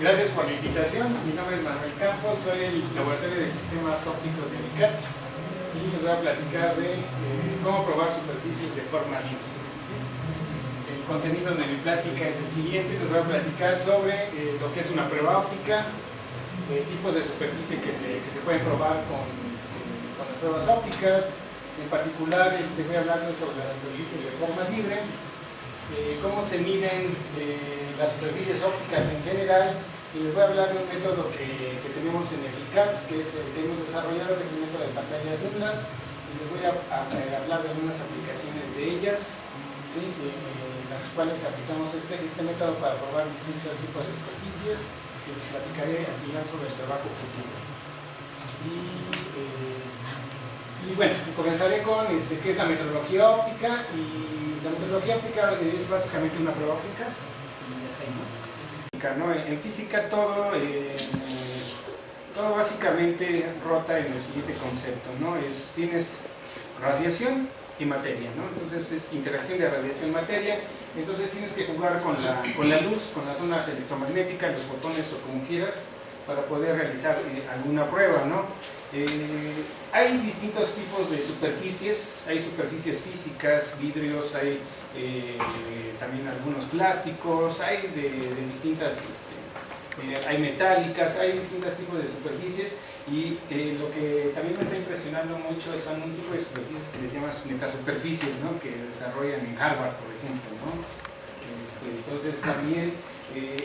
Gracias por la invitación. Mi nombre es Manuel Campos, soy el laboratorio de sistemas ópticos de MICAT y les voy a platicar de cómo probar superficies de forma libre. El contenido de mi plática es el siguiente: les voy a platicar sobre lo que es una prueba óptica, tipos de superficie que se pueden probar con las pruebas ópticas. En particular voy a hablarles sobre las superficies de forma libre, cómo se miden las superficies ópticas en general, y les voy a hablar de un método que tenemos en el ICAT, que es el que hemos desarrollado, que es el método de pantallas nulas, y les voy a hablar de algunas aplicaciones de ellas, ¿sí? Las cuales aplicamos este método para probar distintos tipos de superficies, que les platicaré al final sobre el trabajo futuro. Y bueno, comenzaré con qué es la metodología óptica. Y la metodología óptica es básicamente una prueba óptica. En física todo básicamente rota en el siguiente concepto, ¿no? Tienes radiación y materia, ¿no? Entonces es interacción de radiación-materia. Entonces tienes que jugar con la luz, con las ondas electromagnéticas, los fotones o como quieras, para poder realizar alguna prueba, ¿no? Hay distintos tipos de superficies, hay superficies físicas, vidrios, hay también algunos plásticos, hay de distintas, hay metálicas, hay distintos tipos de superficies, y lo que también me está impresionando mucho son un tipo de superficies que les llamas metasuperficies, ¿no? Que desarrollan en Harvard, por ejemplo, ¿no? Entonces también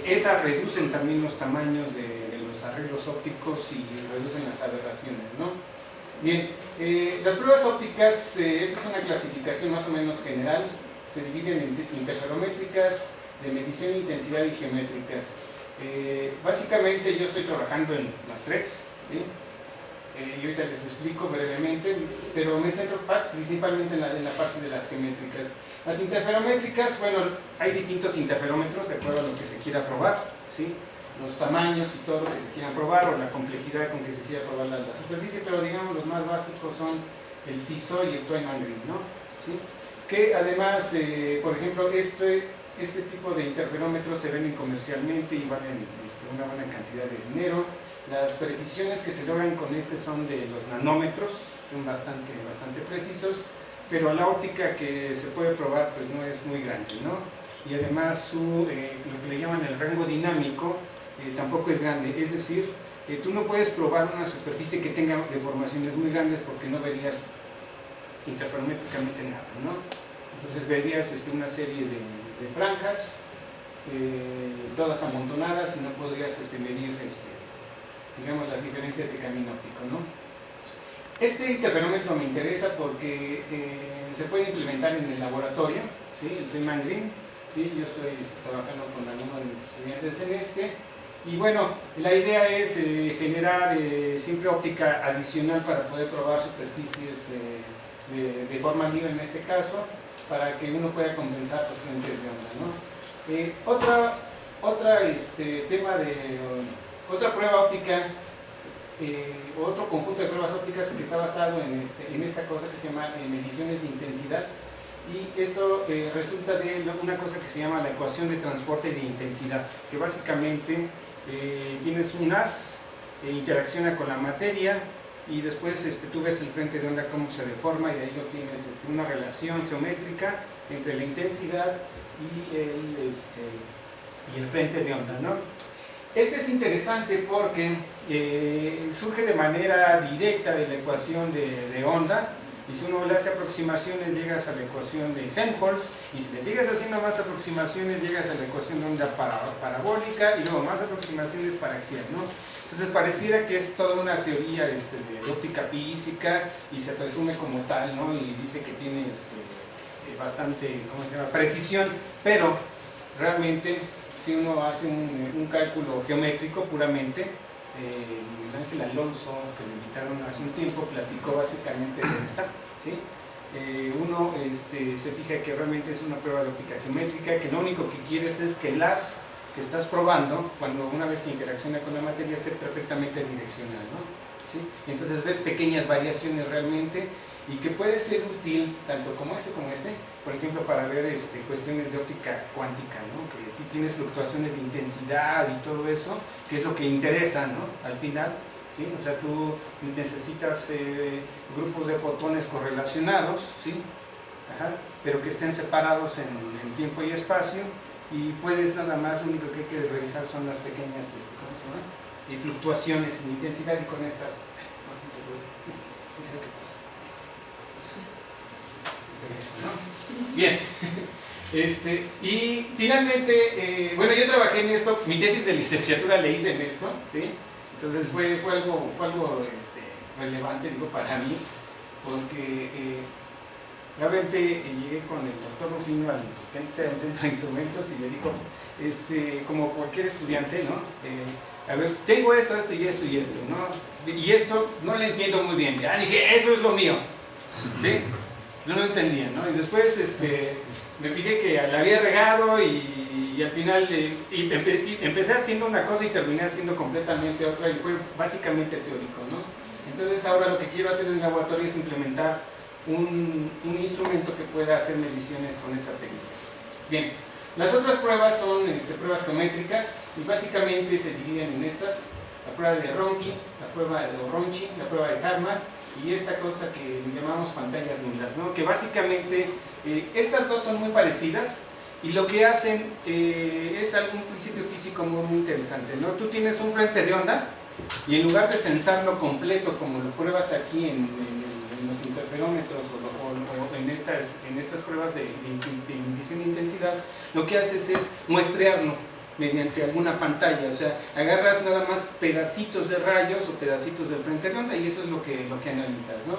esas reducen también los tamaños de los arreglos ópticos y reducen las aberraciones, ¿no? Bien, las pruebas ópticas, esta es una clasificación más o menos general, se dividen en interferométricas, de medición, intensidad y geométricas. Básicamente yo estoy trabajando en las tres, ¿sí? Y ahorita les explico brevemente, pero me centro principalmente en la parte de las geométricas. Las interferométricas, bueno, hay distintos interferómetros de acuerdo a lo que se quiera probar, ¿sí? Los tamaños y todo lo que se quiera probar, o la complejidad con que se quiera probar la superficie, pero digamos los más básicos son el FISO y el Twain-Mangreen, ¿no? ¿Sí? Que además, por ejemplo, este tipo de interferómetros se venden comercialmente y valen una buena cantidad de dinero. Las precisiones que se logran con son de los nanómetros, son bastante precisos, pero la óptica que se puede probar pues no es muy grande, ¿no? Y además lo que le llaman el rango dinámico tampoco es grande, es decir, tú no puedes probar una superficie que tenga deformaciones muy grandes porque no verías interferométricamente nada, ¿no? Entonces verías una serie de franjas, todas amontonadas, y no podrías medir digamos, las diferencias de camino óptico, ¿no? Este interferómetro me interesa porque se puede implementar en el laboratorio, ¿sí? El Twain-Mangreen, ¿sí? Yo estoy trabajando con algunos de mis estudiantes en y bueno, la idea es generar siempre óptica adicional para poder probar superficies de forma libre en este caso, para que uno pueda compensar los fuentes de onda, ¿no? Otra prueba óptica, otro conjunto de pruebas ópticas que está basado en esta cosa que se llama mediciones de intensidad, y esto resulta de una cosa que se llama la ecuación de transporte de intensidad, que básicamente tienes un haz, interacciona con la materia, y después tú ves el frente de onda cómo se deforma, y de ahí obtienes una relación geométrica entre la intensidad y el frente de onda, ¿no? Este es interesante porque surge de manera directa de la ecuación de onda, y si uno le hace aproximaciones llegas a la ecuación de Helmholtz, y si le sigues haciendo más aproximaciones llegas a la ecuación de onda parabólica, y luego más aproximaciones para axial, ¿no? Entonces pareciera que es toda una teoría de óptica física, y se presume como tal, ¿no? Y dice que tiene bastante, ¿cómo se llama?, precisión, pero realmente si uno hace un cálculo geométrico puramente, Ángel Alonso, que lo invitaron hace un tiempo, platicó básicamente de esta, ¿sí? Uno se fija que realmente es una prueba de óptica geométrica, que lo único que quieres es que las que estás probando, una vez que interacciona con la materia, esté perfectamente direccional, ¿no? ¿Sí? Entonces ves pequeñas variaciones realmente, y que puede ser útil tanto como este, por ejemplo, para ver cuestiones de óptica cuántica, ¿no? Que tienes fluctuaciones de intensidad y todo eso, que es lo que interesa, ¿no? Al final, ¿sí? O sea, tú necesitas grupos de fotones correlacionados, ¿sí? Ajá, pero que estén separados en tiempo y espacio, y puedes nada más, lo único que hay que revisar son las pequeñas ¿cómo se llama? Y fluctuaciones en intensidad, y con estas, no sé si se puede, no sé qué pasa. ¿No? Bien. Y finalmente, bueno, yo trabajé en esto, mi tesis de licenciatura le hice en esto, ¿sí? Entonces fue algo relevante, digo, para mí, porque realmente llegué con el doctor Rufino al centro de instrumentos y le dijo, como cualquier estudiante, ¿no? A ver, tengo esto y esto, ¿no? Y esto no lo entiendo muy bien. Ya dije, eso es lo mío, ¿sí? Yo no entendía, ¿no? Y después me fijé que la había regado y al final empecé haciendo una cosa y terminé haciendo completamente otra, y fue básicamente teórico, ¿no? Entonces ahora lo que quiero hacer en el laboratorio es implementar un instrumento que pueda hacer mediciones con esta técnica. Bien, las otras pruebas son pruebas geométricas, y básicamente se dividen en estas: la prueba de Ronchi, la prueba de Harman, y esta cosa que llamamos pantallas nulas, ¿no? Que básicamente estas dos son muy parecidas, y lo que hacen es algún principio físico muy interesante, ¿no? Tú tienes un frente de onda, y en lugar de censarlo completo como lo pruebas aquí en los interferómetros o en estas pruebas de medición de intensidad, lo que haces es muestrearlo mediante alguna pantalla. O sea, agarras nada más pedacitos de rayos o pedacitos del frente de onda, y eso es lo que analizas, ¿no?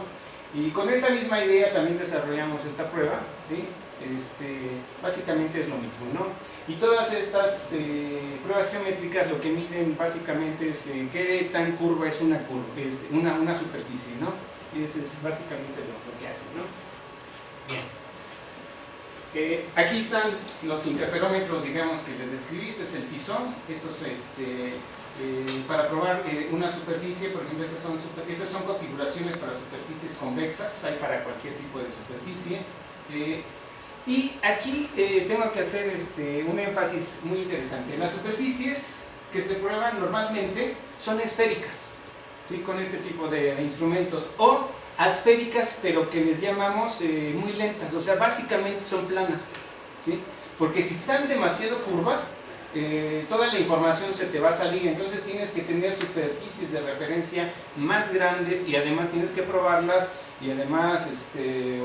Y con esa misma idea también desarrollamos esta prueba, ¿sí? Básicamente es lo mismo, ¿no? Y todas estas pruebas geométricas lo que miden básicamente es qué tan curva es una superficie, ¿no? Y eso es básicamente lo que hacen, ¿no? Bien. Aquí están los interferómetros, digamos, que les describí. Este es el Fison. Estos para probar una superficie, por ejemplo, estas son configuraciones para superficies convexas, hay para cualquier tipo de superficie. Y aquí tengo que hacer un énfasis muy interesante. Las superficies que se prueban normalmente son esféricas, ¿sí? Con este tipo de instrumentos, o asféricas, pero que les llamamos muy lentas, o sea, básicamente son planas, ¿sí? Porque si están demasiado curvas, toda la información se te va a salir. Entonces tienes que tener superficies de referencia más grandes, y además tienes que probarlas, y además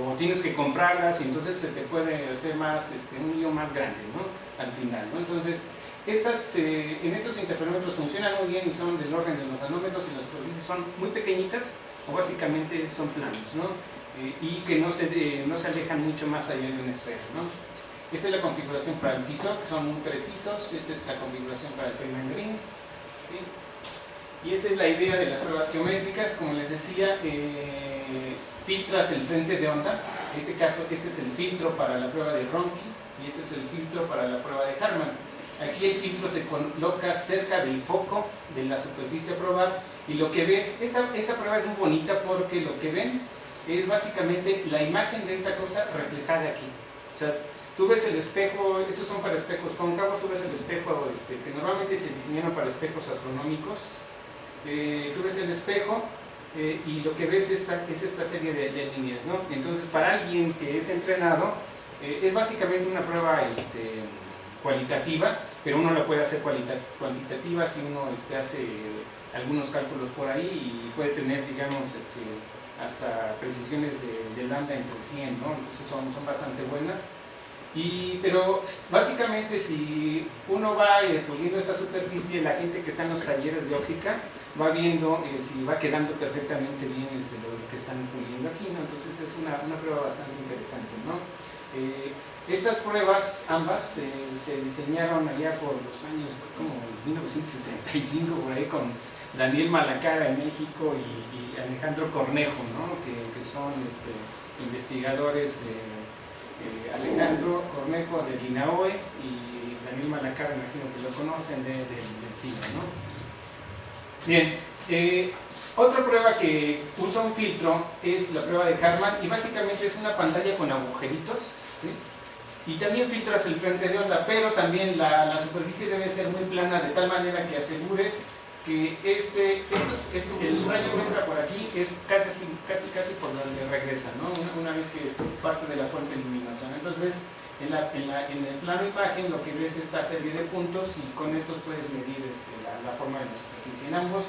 o tienes que comprarlas, y entonces se te puede hacer más un lío más grande, ¿no? Al final, ¿no? Entonces en estos interferómetros funcionan muy bien y son del orden de los nanómetros, y las superficies son muy pequeñitas, o básicamente son planos, ¿no? Y que no se alejan mucho más allá de una esfera, ¿no? Esa es la configuración para el Fison, que son muy precisos. Esta es la configuración para el Feynman Green, ¿sí? Y esa es la idea de las pruebas geométricas. Como les decía, filtras el frente de onda. En este caso, este es el filtro para la prueba de Ronchi, y este es el filtro para la prueba de Harman. Aquí el filtro se coloca cerca del foco de la superficie a probar, y lo que ves, esta prueba es muy bonita porque lo que ven es básicamente la imagen de esa cosa reflejada aquí. O sea, tú ves el espejo, estos son para espejos cóncavos, tú ves el espejo que normalmente se diseñaron para espejos astronómicos. Tú ves el espejo y lo que ves es esta serie de líneas, ¿no? Entonces, para alguien que es entrenado, es básicamente una prueba cualitativa, pero uno la puede hacer cuantitativa si uno hace algunos cálculos por ahí, y puede tener, digamos, hasta precisiones de lambda entre 100, ¿no? Entonces son bastante buenas. Pero básicamente, si uno va puliendo esta superficie, la gente que está en los talleres de óptica va viendo si va quedando perfectamente bien lo que están puliendo aquí, ¿no? Entonces es una prueba bastante interesante, ¿no? Estas pruebas ambas se diseñaron allá por los años como 1965, por ahí, con Daniel Malacara en México y Alejandro Cornejo, ¿no? que son investigadores. Alejandro Cornejo del INAOE y Daniel Malacara, imagino que lo conocen, del CIMA, ¿no? Bien, otra prueba que usa un filtro es la prueba de Harman y básicamente es una pantalla con agujeritos, ¿sí? Y también filtras el frente de onda, pero también la superficie debe ser muy plana de tal manera que asegures que el rayo que entra por aquí es casi por donde regresa, ¿no? Una vez que parte de la fuente luminosa, ¿no? Entonces ves en el plano imagen lo que ves es esta serie de puntos y con estos puedes medir la forma de la superficie. En ambos,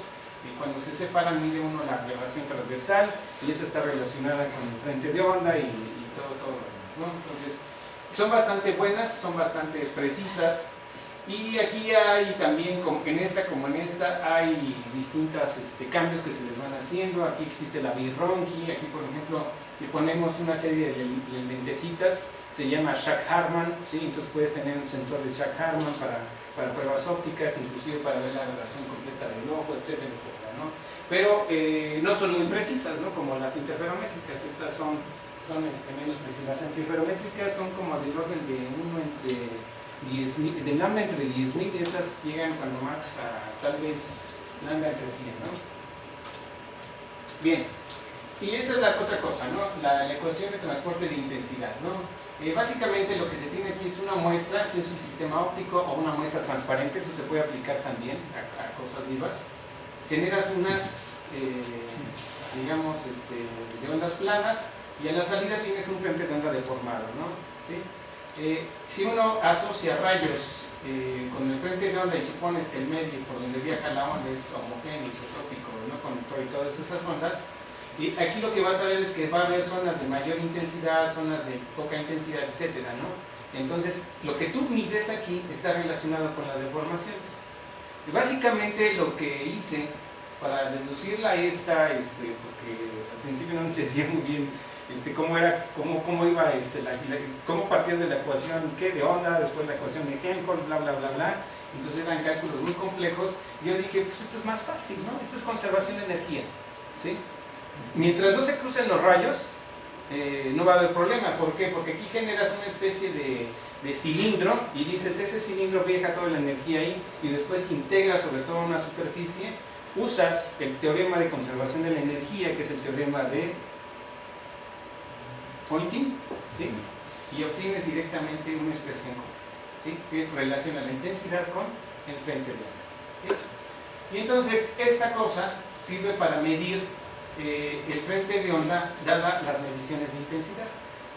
cuando se separan, mide uno la aberración transversal y esa está relacionada con el frente de onda y todo lo demás, ¿no? Entonces son bastante buenas, son bastante precisas. Y aquí hay también, en esta como en esta, hay distintos cambios que se les van haciendo. Aquí existe la birronqui, aquí por ejemplo, si ponemos una serie de lentecitas, se llama Schack-Harman, ¿sí? Entonces puedes tener un sensor de Schack-Harman para pruebas ópticas, inclusive para ver la aberración completa del ojo, etcétera, etcétera, ¿no? Pero no son muy precisas, ¿no? Como las interferométricas, estas son menos precisas. Las interferométricas son como del orden de uno entre 10.000, del lambda entre 10.000 y estas llegan cuando max a tal vez lambda entre 100, ¿no? Bien, y esa es la otra cosa, ¿no? La ecuación de transporte de intensidad, ¿no? Básicamente lo que se tiene aquí es una muestra, si es un sistema óptico o una muestra transparente, eso se puede aplicar también a cosas vivas. Generas unas, digamos, de ondas planas y en la salida tienes un frente de onda deformado, ¿no? ¿Sí? Si uno asocia rayos con el frente de onda y supones que el medio por donde viaja la onda es homogéneo, isotrópico, no conductor y todas esas ondas, y aquí lo que vas a ver es que va a haber zonas de mayor intensidad, zonas de poca intensidad, etcétera, ¿no? Entonces, lo que tú mides aquí está relacionado con las deformaciones. Y básicamente lo que hice para deducirla porque al principio no entendía muy bien cómo iba, cómo partías de la ecuación de onda, después la ecuación de Helmholtz, bla, bla, bla, bla. Entonces eran cálculos muy complejos. Y yo dije, pues esto es más fácil, ¿no? Esto es conservación de energía, ¿sí? Mientras no se crucen los rayos, no va a haber problema. ¿Por qué? Porque aquí generas una especie de cilindro y dices, ese cilindro viaja toda la energía ahí y después integra sobre todo una superficie. Usas el teorema de conservación de la energía, que es el teorema de Poynting, ¿sí? Y obtienes directamente una expresión como esta, ¿sí? Que es relaciona la intensidad con el frente de onda, ¿sí? Y entonces esta cosa sirve para medir el frente de onda dada las mediciones de intensidad.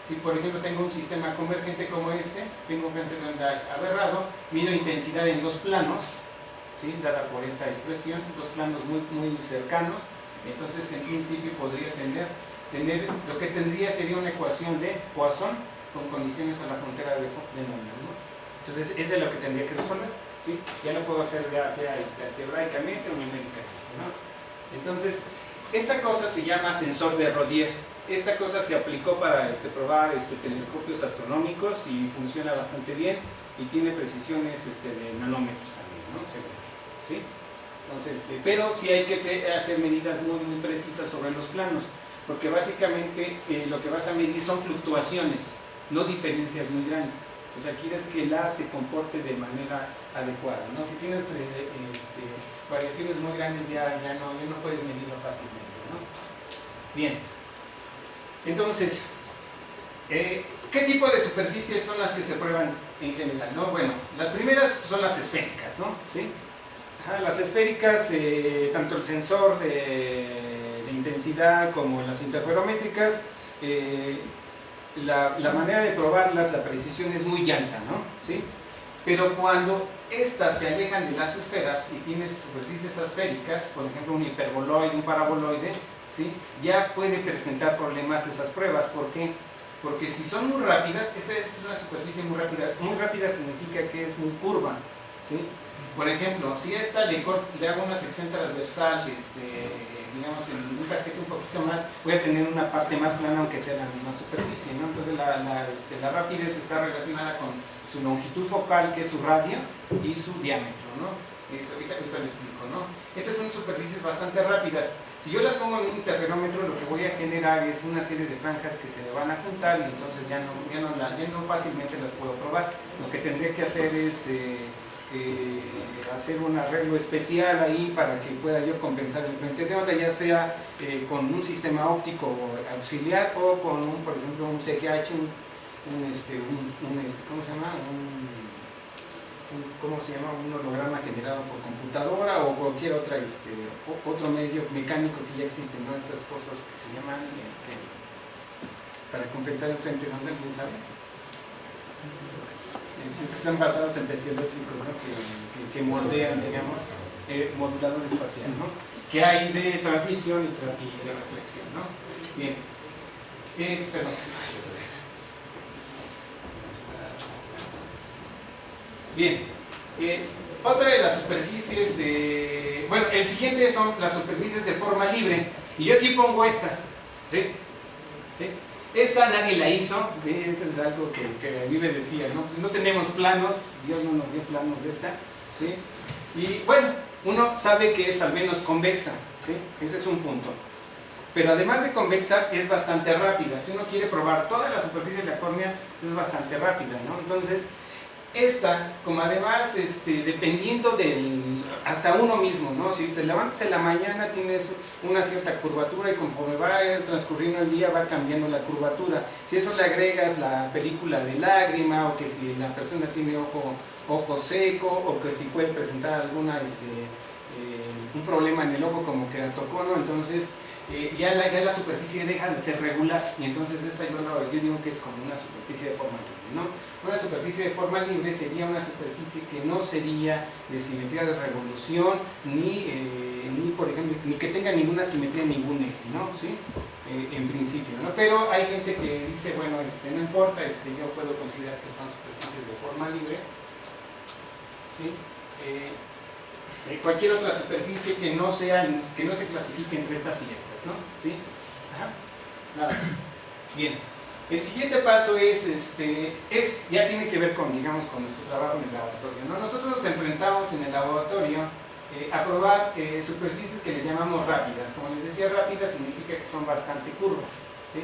Si por ejemplo tengo un sistema convergente como este, tengo un frente de onda aberrado, mido intensidad en dos planos, ¿sí? Dada por esta expresión, dos planos muy, muy cercanos, entonces en principio podría tener lo que tendría sería una ecuación de Poisson con condiciones a la frontera de Neumann, ¿no? Entonces esa es lo que tendría que resolver, ¿sí? Ya lo puedo hacer ya sea algebraicamente o numéricamente, ¿no? Entonces esta cosa se llama sensor de Rodier. Esta cosa se aplicó para probar telescopios astronómicos y funciona bastante bien y tiene precisiones de nanómetros también, ¿no? ¿Sí? Entonces, pero sí hay que hacer medidas muy, muy precisas sobre los planos, porque básicamente lo que vas a medir son fluctuaciones, no diferencias muy grandes. O sea, quieres que el haz se comporte de manera adecuada, ¿no? Si tienes variaciones muy grandes ya no puedes medirlo fácilmente, ¿no? Bien, entonces, ¿qué tipo de superficies son las que se prueban en general, ¿no? Bueno, las primeras son las esféricas, ¿no? ¿Sí? Las esféricas, tanto el sensor de intensidad como las interferométricas, la manera de probarlas, la precisión es muy alta, ¿no? ¿Sí? Pero cuando estas se alejan de las esferas y tienes superficies asféricas, por ejemplo un hiperboloide, un paraboloide, ¿sí? Ya puede presentar problemas esas pruebas. ¿Por qué? Porque si son muy rápidas, esta es una superficie muy rápida significa que es muy curva, ¿sí? Por ejemplo, si a esta le hago una sección transversal, digamos en un casquete un poquito más, voy a tener una parte más plana aunque sea la misma superficie, ¿no? Entonces la rapidez está relacionada con su longitud focal, que es su radio, y su diámetro, ¿no? Eso ahorita lo explico, ¿no? Estas son superficies bastante rápidas. Si yo las pongo en un interferómetro, lo que voy a generar es una serie de franjas que se le van a juntar y entonces ya no fácilmente las puedo probar. Lo que tendría que hacer es hacer un arreglo especial ahí para que pueda yo compensar el frente de onda, ya sea con un sistema óptico auxiliar o con, por ejemplo, un CGH, ¿cómo se llama? ¿Cómo se llama? Un holograma generado por computadora o cualquier otra, otro medio mecánico que ya existe, ¿no? Estas cosas que se llaman para compensar el frente de onda, ¿quién sabe? Están basados en piezoeléctricos, ¿no? que moldean, digamos, modulador espacial, ¿no? Que hay de transmisión y de reflexión, ¿no? Bien. Perdón. Bien. Otra de las superficies, bueno, el siguiente son las superficies de forma libre. Y yo aquí pongo esta, ¿sí? ¿Sí? Esta nadie la hizo, ¿sí? Eso es algo que a mí me decía, ¿no? Pues no tenemos planos, Dios no nos dio planos de esta, ¿sí? Y bueno, uno sabe que es al menos convexa, ¿sí? Ese es un punto. Pero además de convexa, es bastante rápida. Si uno quiere probar toda la superficie de la córnea, es bastante rápida, ¿no? Entonces, esta, como además, dependiendo hasta uno mismo, ¿no? Si te levantas en la mañana tienes una cierta curvatura y conforme va transcurriendo el día va cambiando la curvatura. Si eso le agregas la película de lágrima, o que si la persona tiene ojo seco, o que si puede presentar alguna, un problema en el ojo como queratocono, entonces ya la superficie deja de ser regular, y entonces esta yo digo que es como una superficie de forma libre, ¿no? Una superficie de forma libre sería una superficie que no sería de simetría de revolución, ni por ejemplo, ni que tenga ninguna simetría en ningún eje, ¿no? ¿Sí? En principio, ¿no? Pero hay gente que dice, bueno, no importa, yo puedo considerar que son superficies de forma libre, ¿sí? Cualquier otra superficie que no se clasifique entre estas y estas, ¿no? ¿Sí? Ajá. Nada más. Bien. El siguiente paso ya tiene que ver con, digamos, con nuestro trabajo en el laboratorio, ¿no? Nosotros nos enfrentamos en el laboratorio a probar superficies que les llamamos rápidas. Como les decía, rápidas significa que son bastante curvas, ¿sí?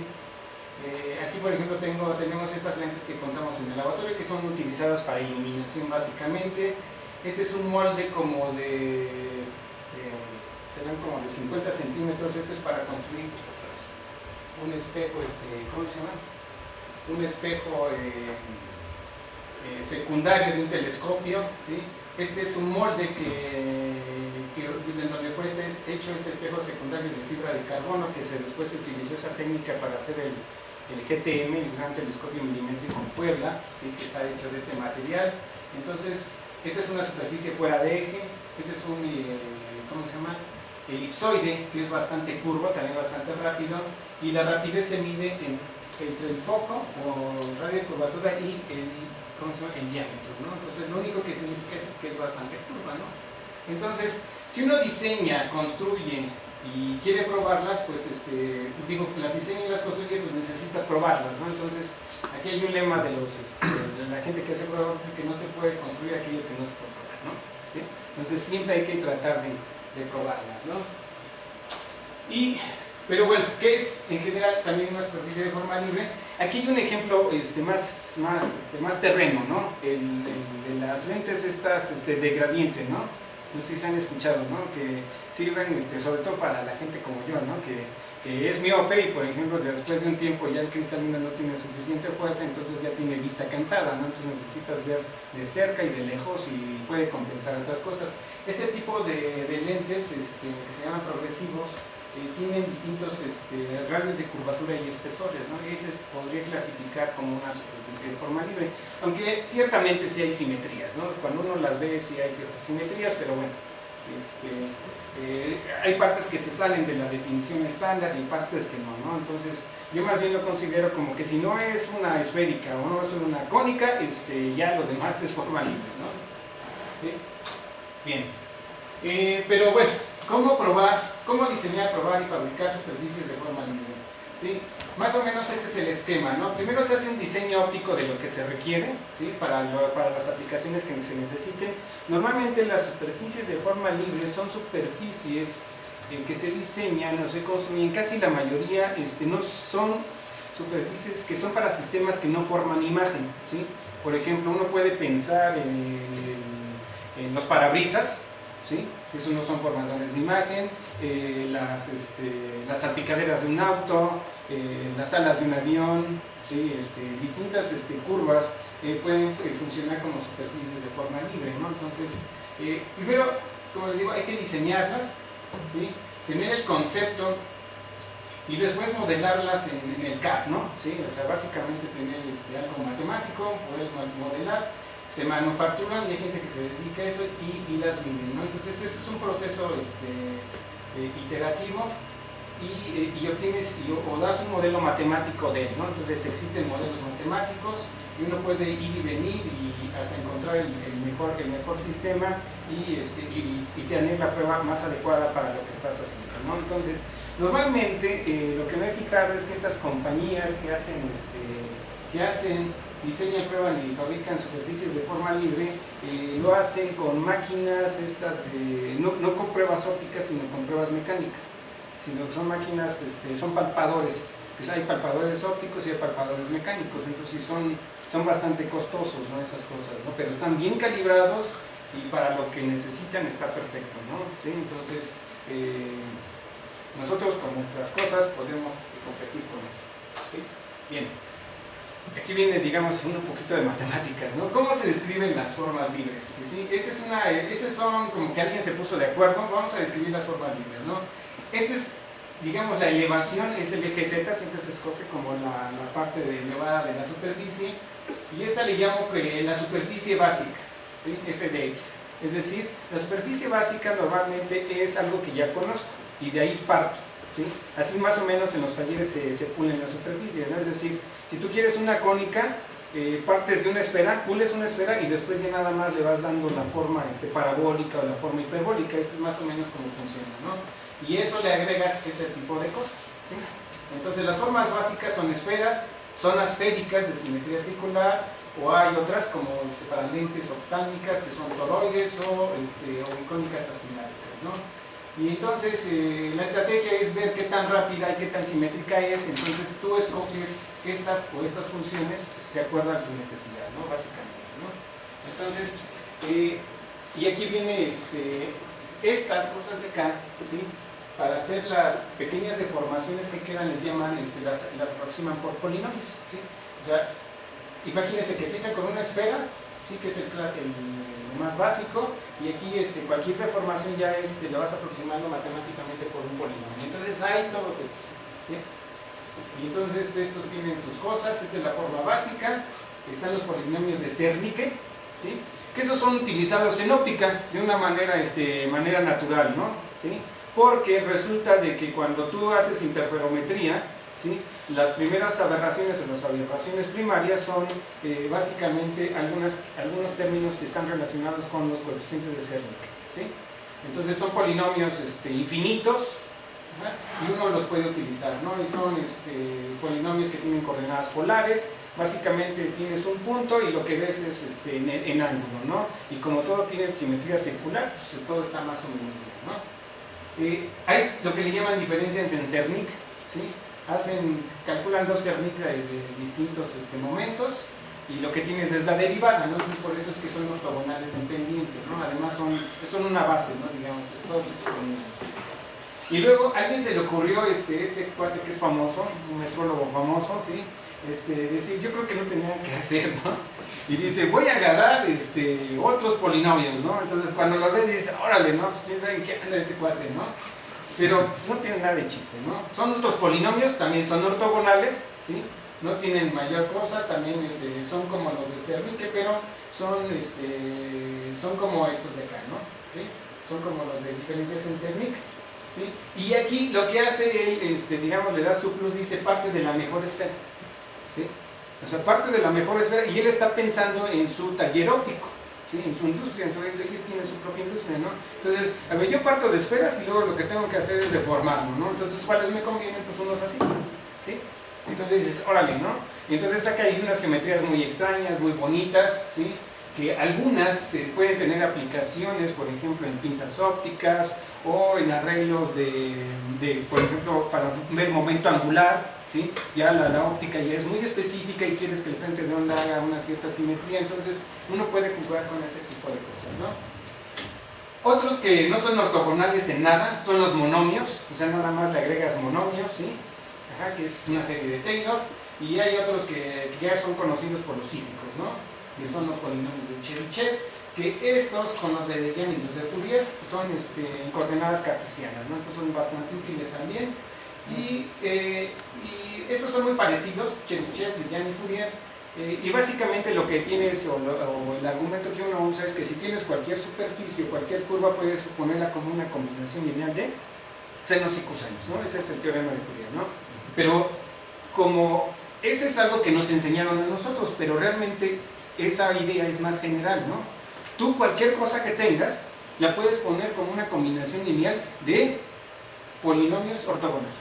Aquí, por ejemplo, tenemos estas lentes que contamos en el laboratorio, que son utilizadas para iluminación básicamente. Este es un molde como serán como de 50 centímetros. Esto es para construir un espejo, ¿cómo se llama? Un espejo secundario de un telescopio, ¿sí? Este es un molde en donde fue hecho este espejo secundario de fibra de carbono, que después se utilizó esa técnica para hacer el GTM, el Gran Telescopio Milimétrico en Puebla, ¿sí? Que está hecho de este material. Entonces, esta es una superficie fuera de eje. Este es un, ¿cómo se llama? Elipsoide, que es bastante curvo, también bastante rápido, y la rapidez se mide entre el foco o radio de curvatura y el diámetro, ¿no? Entonces lo único que significa es que es bastante curva, ¿no? Entonces, si uno diseña, construye y quiere probarlas, pues las diseña y las construye, pues necesitas probarlas, ¿no? Entonces, aquí hay un lema de la gente que hace pruebas, que no se puede construir aquello que no se puede probar, ¿no? ¿Sí? Entonces siempre hay que tratar de probarlas, ¿no? Pero bueno, ¿qué es en general también una superficie de forma libre? Aquí hay un ejemplo más terreno, ¿no? De las lentes estas de gradiente, ¿no? No sé si se han escuchado, ¿no? Que sirven sobre todo para la gente como yo, ¿no? Que es miope y, por ejemplo, después de un tiempo ya el cristalino no tiene suficiente fuerza, entonces ya tiene vista cansada, ¿no? Entonces necesitas ver de cerca y de lejos y puede compensar otras cosas. Este tipo de lentes que se llaman progresivos tienen distintos radios de curvatura y espesores, ¿no? Y ese podría clasificar como una superficie de forma libre, aunque ciertamente sí hay simetrías, ¿no? Cuando uno las ve sí hay ciertas simetrías, pero bueno, hay partes que se salen de la definición estándar y partes que no, ¿no? Entonces yo más bien lo considero como que si no es una esférica o no es una cónica, ya lo demás es forma libre, ¿no? ¿Sí? Bien, pero bueno, ¿cómo diseñar, probar y fabricar superficies de forma libre? ¿Sí? Más o menos este es el esquema, ¿no? Primero se hace un diseño óptico de lo que se requiere, ¿sí? para las aplicaciones que se necesiten. Normalmente las superficies de forma libre son superficies que se diseñan o se construyen, casi la mayoría no son superficies que son para sistemas que no forman imagen, ¿sí? Por ejemplo, uno puede pensar en en los parabrisas, ¿sí? Esos no son formadores de imagen, las salpicaderas de un auto, las alas de un avión, ¿sí? Distintas curvas pueden funcionar como superficies de forma libre, ¿no? Entonces, primero, como les digo, hay que diseñarlas, ¿sí? Tener el concepto y después modelarlas en el CAD, ¿no? ¿Sí? O sea, básicamente tener algo matemático, poder modelar, se manufacturan y hay gente que se dedica a eso y las venden, ¿no? Entonces ese es un proceso iterativo y obtienes o das un modelo matemático de él, ¿no? Entonces existen modelos matemáticos y uno puede ir y venir y hasta encontrar el mejor sistema y tener la prueba más adecuada para lo que estás haciendo, ¿no? Entonces, normalmente lo que me he fijado es que estas compañías que hacen diseñan, prueban y fabrican superficies de forma libre, lo hacen con máquinas no con pruebas ópticas, sino con pruebas mecánicas, sino que son máquinas, son palpadores, pues hay palpadores ópticos y hay palpadores mecánicos, entonces son bastante costosos, ¿no? Esas cosas, ¿no? Pero están bien calibrados y para lo que necesitan está perfecto, ¿no? ¿Sí? Entonces, nosotros con nuestras cosas podemos competir con eso, ¿sí? Bien. Aquí viene, digamos, un poquito de matemáticas, ¿no? ¿Cómo se describen las formas libres? ¿Sí? Estas son como que alguien se puso de acuerdo, vamos a describir las formas libres, ¿no? Digamos, la elevación es el eje Z, siempre se escoge como la parte elevada de la superficie, y esta le llamo la superficie básica, ¿sí? F de X. Es decir, la superficie básica normalmente es algo que ya conozco, y de ahí parto, ¿sí? Así más o menos en los talleres se pulen las superficies, ¿no? Es decir, si tú quieres una cónica, partes de una esfera, pules una esfera y después ya nada más le vas dando la forma parabólica o la forma hiperbólica. Eso es más o menos como funciona, ¿no? Y eso le agregas ese tipo de cosas, ¿sí? Entonces las formas básicas son esferas, son esféricas de simetría circular, o hay otras como para lentes oftálmicas que son toroides o icónicas asimétricas, ¿no? Y entonces la estrategia es ver qué tan rápida y qué tan simétrica es, entonces tú escoges estas funciones de acuerdo a tu necesidad, ¿no? Básicamente, ¿no? Entonces, y aquí viene estas cosas de acá, ¿sí? Para hacer las pequeñas deformaciones que quedan les llaman, las aproximan por polinomios, ¿sí? O sea, imagínense que empiezan con una esfera, ¿sí? Que es el más básico, y aquí cualquier deformación ya la vas aproximando matemáticamente por un polinomio. Entonces hay todos estos, ¿sí? Y entonces estos tienen sus cosas. Esta es la forma básica, están los polinomios de Zernike, ¿sí? Que esos son utilizados en óptica de una manera natural, ¿no? ¿Sí? Porque resulta de que cuando tú haces interferometría, ¿sí? Las primeras aberraciones o las aberraciones primarias son básicamente algunos términos que están relacionados con los coeficientes de Zernike, ¿sí? Entonces son polinomios infinitos, ¿verdad? Y uno los puede utilizar, ¿no? Y son polinomios que tienen coordenadas polares. Básicamente tienes un punto y lo que ves es en ángulo, ¿no? Y como todo tiene simetría circular, pues todo está más o menos bien, ¿no? Hay lo que le llaman diferencias en Zernike, ¿sí? Calculan dos Zernike de distintos momentos y lo que tienes es la derivada, ¿no? Y por eso es que son ortogonales en pendiente, ¿no? Además son una base, ¿no? Digamos, todos estos polinomios. Y luego a alguien se le ocurrió este cuate que es famoso, un metrólogo famoso, ¿sí? Decir, yo creo que no tenía que hacer, ¿no? Y dice, voy a agarrar otros polinomios, ¿no? Entonces cuando los ves dices, órale, ¿no? Pues quién sabe en qué anda ese cuate, ¿no? Pero no tiene nada de chiste, ¿no? Son otros polinomios, también son ortogonales, ¿sí? No tienen mayor cosa, también son como los de Zernike, pero son como estos de acá, ¿no? ¿Sí? Son como los de diferencias en Zernike, ¿sí? Y aquí lo que hace él, digamos, le da su plus, dice parte de la mejor esfera, ¿sí? O sea, parte de la mejor esfera, y él está pensando en su taller óptico, ¿sí? En su industria, él tiene su propia industria, ¿no? Entonces, a ver, yo parto de esferas y luego lo que tengo que hacer es deformarlo, ¿no? Entonces, ¿cuáles me convienen? Pues unos así, ¿sí? Entonces dices, órale, ¿no? Y entonces saca ahí unas geometrías muy extrañas, muy bonitas, ¿sí? Que algunas pueden tener aplicaciones, por ejemplo, en pinzas ópticas o en arreglos por ejemplo, para ver momento angular, ¿sí? Ya la óptica ya es muy específica y quieres que el frente de onda haga una cierta simetría, entonces uno puede jugar con ese tipo de cosas, ¿no? Otros que no son ortogonales en nada son los monomios, o sea, nada más le agregas monomios, ¿sí? Ajá, que es una serie de Taylor. Y hay otros que ya son conocidos por los físicos, ¿no? Que son los polinomios de Chebyshev, que estos, con los de Dedekian y los de Fourier, son en coordenadas cartesianas, ¿no? Entonces son bastante útiles también. Y estos son muy parecidos, Chebyshev, Dedekian y Fourier. Y básicamente lo que tienes, o el argumento que uno usa es que si tienes cualquier superficie o cualquier curva, puedes suponerla como una combinación lineal de senos y cosenos, ¿no? Ese es el teorema de Fourier, ¿no? Pero como ese es algo que nos enseñaron a nosotros, pero realmente esa idea es más general, ¿no? Tú cualquier cosa que tengas, la puedes poner como una combinación lineal de polinomios ortogonales,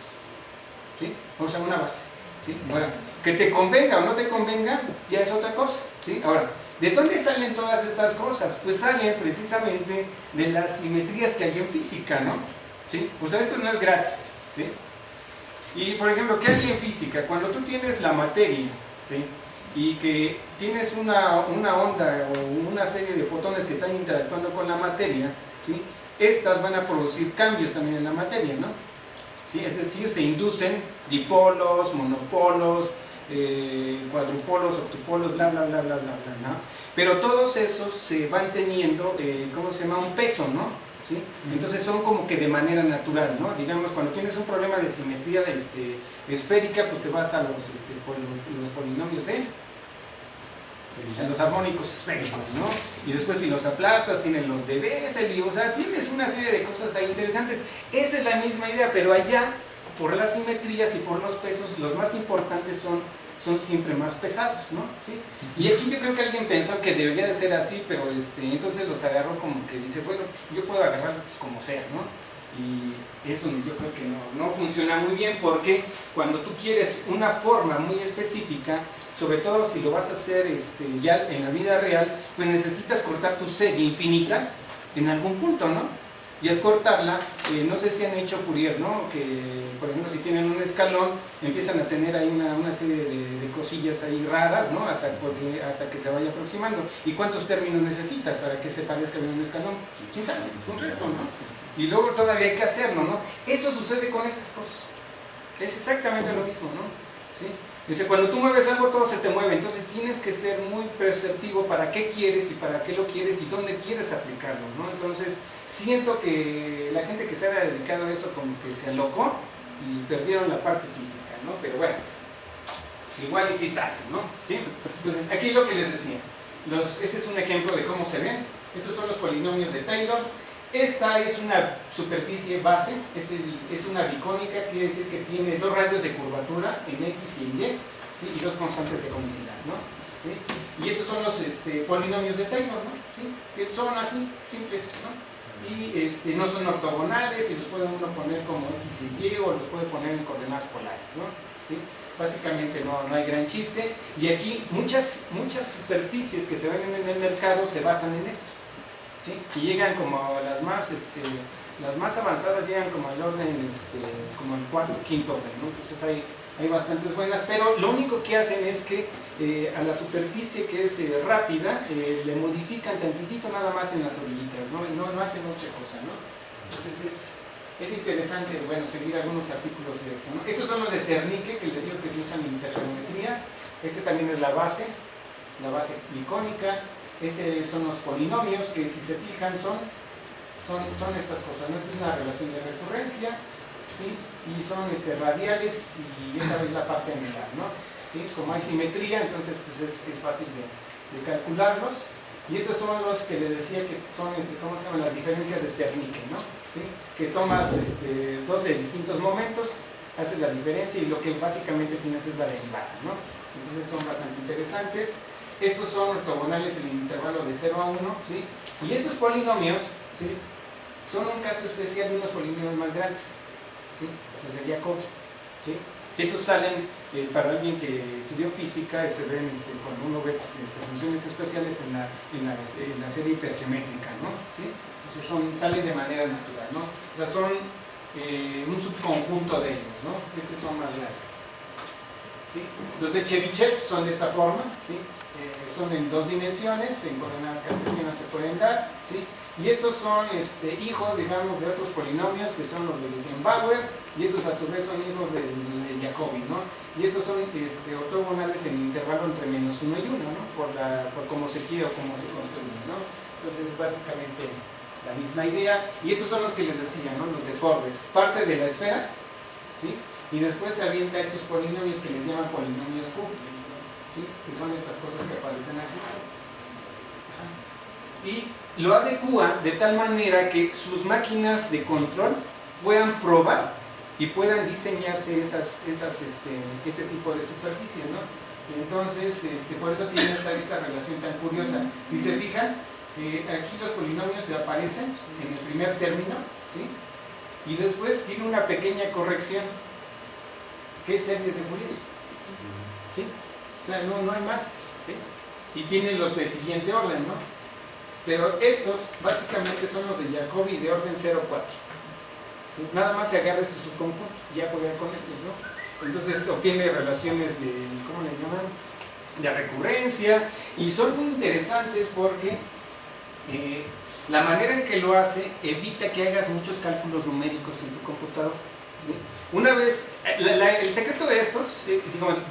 ¿sí? O sea, una base, ¿sí? Bueno, que te convenga o no te convenga, ya es otra cosa, ¿sí? Ahora, ¿de dónde salen todas estas cosas? Pues salen precisamente de las simetrías que hay en física, ¿no? ¿Sí? O sea, esto no es gratis, ¿sí? Y, por ejemplo, ¿qué hay en física? Cuando tú tienes la materia, ¿sí? Y que tienes una onda o una serie de fotones que están interactuando con la materia, ¿sí? Estas van a producir cambios también en la materia, ¿no? ¿Sí? Es decir, se inducen dipolos, monopolos, cuadrupolos, octupolos, bla, bla, bla, bla, bla, bla, ¿no? Pero todos esos se van teniendo, ¿cómo se llama? Un peso, ¿no? ¿Sí? Entonces son como que de manera natural, ¿no? Digamos, cuando tienes un problema de simetría esférica, pues te vas a los polinomios a los armónicos esféricos, ¿no? Y después si los aplastas, tienen los de Bessel, o sea, tienes una serie de cosas ahí interesantes. Esa es la misma idea, pero allá, por las simetrías y por los pesos, los más importantes son siempre más pesados, ¿no? ¿Sí? Y aquí yo creo que alguien pensó que debería de ser así, pero entonces los agarró como que dice, bueno, yo puedo agarrarlos como sea, ¿no? Y eso yo creo que no funciona muy bien, porque cuando tú quieres una forma muy específica, sobre todo si lo vas a hacer ya en la vida real, pues necesitas cortar tu serie infinita en algún punto, ¿no? Y al cortarla, no sé si han hecho Fourier, ¿no? Que, por ejemplo, si tienen un escalón, empiezan a tener ahí una serie de cosillas ahí raras, ¿no? Hasta que se vaya aproximando. ¿Y cuántos términos necesitas para que se parezca bien un escalón? ¿Quién sabe? Es un resto, ¿no? Y luego todavía hay que hacerlo, ¿no? Esto sucede con estas cosas. Es exactamente lo mismo, ¿no? ¿Sí? Dice, cuando tú mueves algo, todo se te mueve, entonces tienes que ser muy perceptivo para qué quieres y para qué lo quieres y dónde quieres aplicarlo, ¿no? Entonces, siento que la gente que se ha dedicado a eso como que se alocó y perdieron la parte física, ¿no? Pero bueno, igual y si sale, ¿no? ¿Sí? Entonces, aquí lo que les decía, este es un ejemplo de cómo se ven, estos son los polinomios de Taylor. Esta es una superficie base, es una bicónica, quiere decir que tiene dos radios de curvatura en X y en Y, ¿sí? Y dos constantes de conicidad, ¿no? ¿Sí? Y estos son los polinomios de Taylor, ¿no? ¿Sí? Que son así, simples, ¿no? Y no son ortogonales y los puede uno poner como X y Y o los puede poner en coordenadas polares, ¿no? ¿Sí? Básicamente no hay gran chiste, y aquí muchas superficies que se ven en el mercado se basan en esto. ¿Sí? Y llegan como las más avanzadas llegan como al orden, como el cuarto, quinto orden, ¿no? Entonces hay bastantes buenas, pero lo único que hacen es que a la superficie que es rápida, le modifican tantitito nada más en las orillitas, ¿no? Y no hacen mucha cosa, ¿no? Entonces es interesante, bueno, seguir algunos artículos de esto, ¿no? Estos son los de Zernike, que les digo que se usan en interferometría. También es la base bicónica. Son los polinomios, que si se fijan son estas cosas, ¿no? Esta es una relación de recurrencia, ¿sí? Y son radiales, y esa es la parte anular, ¿no? ¿Sí? Como hay simetría, entonces pues es fácil de calcularlos. Y estos son los que les decía que son, ¿cómo se llaman? Las diferencias de Zernike, ¿no? ¿Sí? Que tomas 12 distintos momentos, haces la diferencia y lo que básicamente tienes es la derivada, ¿no? Entonces son bastante interesantes. Estos son ortogonales en el intervalo de 0 a 1, ¿sí? Y estos polinomios, ¿sí? Son un caso especial de unos polinomios más grandes, ¿sí? Los de Jacobi, ¿sí? Que esos salen, para alguien que estudió física, se ven cuando uno ve funciones especiales en la serie hipergeométrica, ¿no? ¿Sí? Entonces salen de manera natural, ¿no? O sea, son un subconjunto de ellos, ¿no? Estos son más grandes, ¿sí? Los de Chebyshev son de esta forma, ¿sí? Son en dos dimensiones, en coordenadas cartesianas se pueden dar, ¿sí? Y estos son hijos, digamos, de otros polinomios que son los de Bauer, y estos a su vez son hijos de Jacobi, ¿no? Y estos son ortogonales en intervalo entre -1 y 1, ¿no? Por cómo se quiere o cómo se construye, ¿no? Entonces es básicamente la misma idea, y estos son los que les decía, ¿no? Los de Forbes, parte de la esfera, ¿sí? Y después se avienta estos polinomios que les llaman polinomios Q, ¿sí? Que son estas cosas que aparecen aquí. Y lo adecua de tal manera que sus máquinas de control puedan probar y puedan diseñarse ese tipo de superficies, ¿no? Entonces, por eso tiene esta relación tan curiosa. Si se fijan, aquí los polinomios se aparecen en el primer término, ¿sí? Y después tiene una pequeña corrección, que es series de Fourier, ¿sí? O sea, no hay más, ¿sí? Y tiene los de siguiente orden, ¿no? Pero estos básicamente son los de Jacobi de orden 0,4. ¿Sí? Nada más se agarra ese subconjunto, ya juega con ellos, ¿no? Entonces obtiene relaciones de, ¿cómo les llaman? De recurrencia, y son muy interesantes porque la manera en que lo hace evita que hagas muchos cálculos numéricos en tu computador, ¿sí? Una vez, el secreto de estos,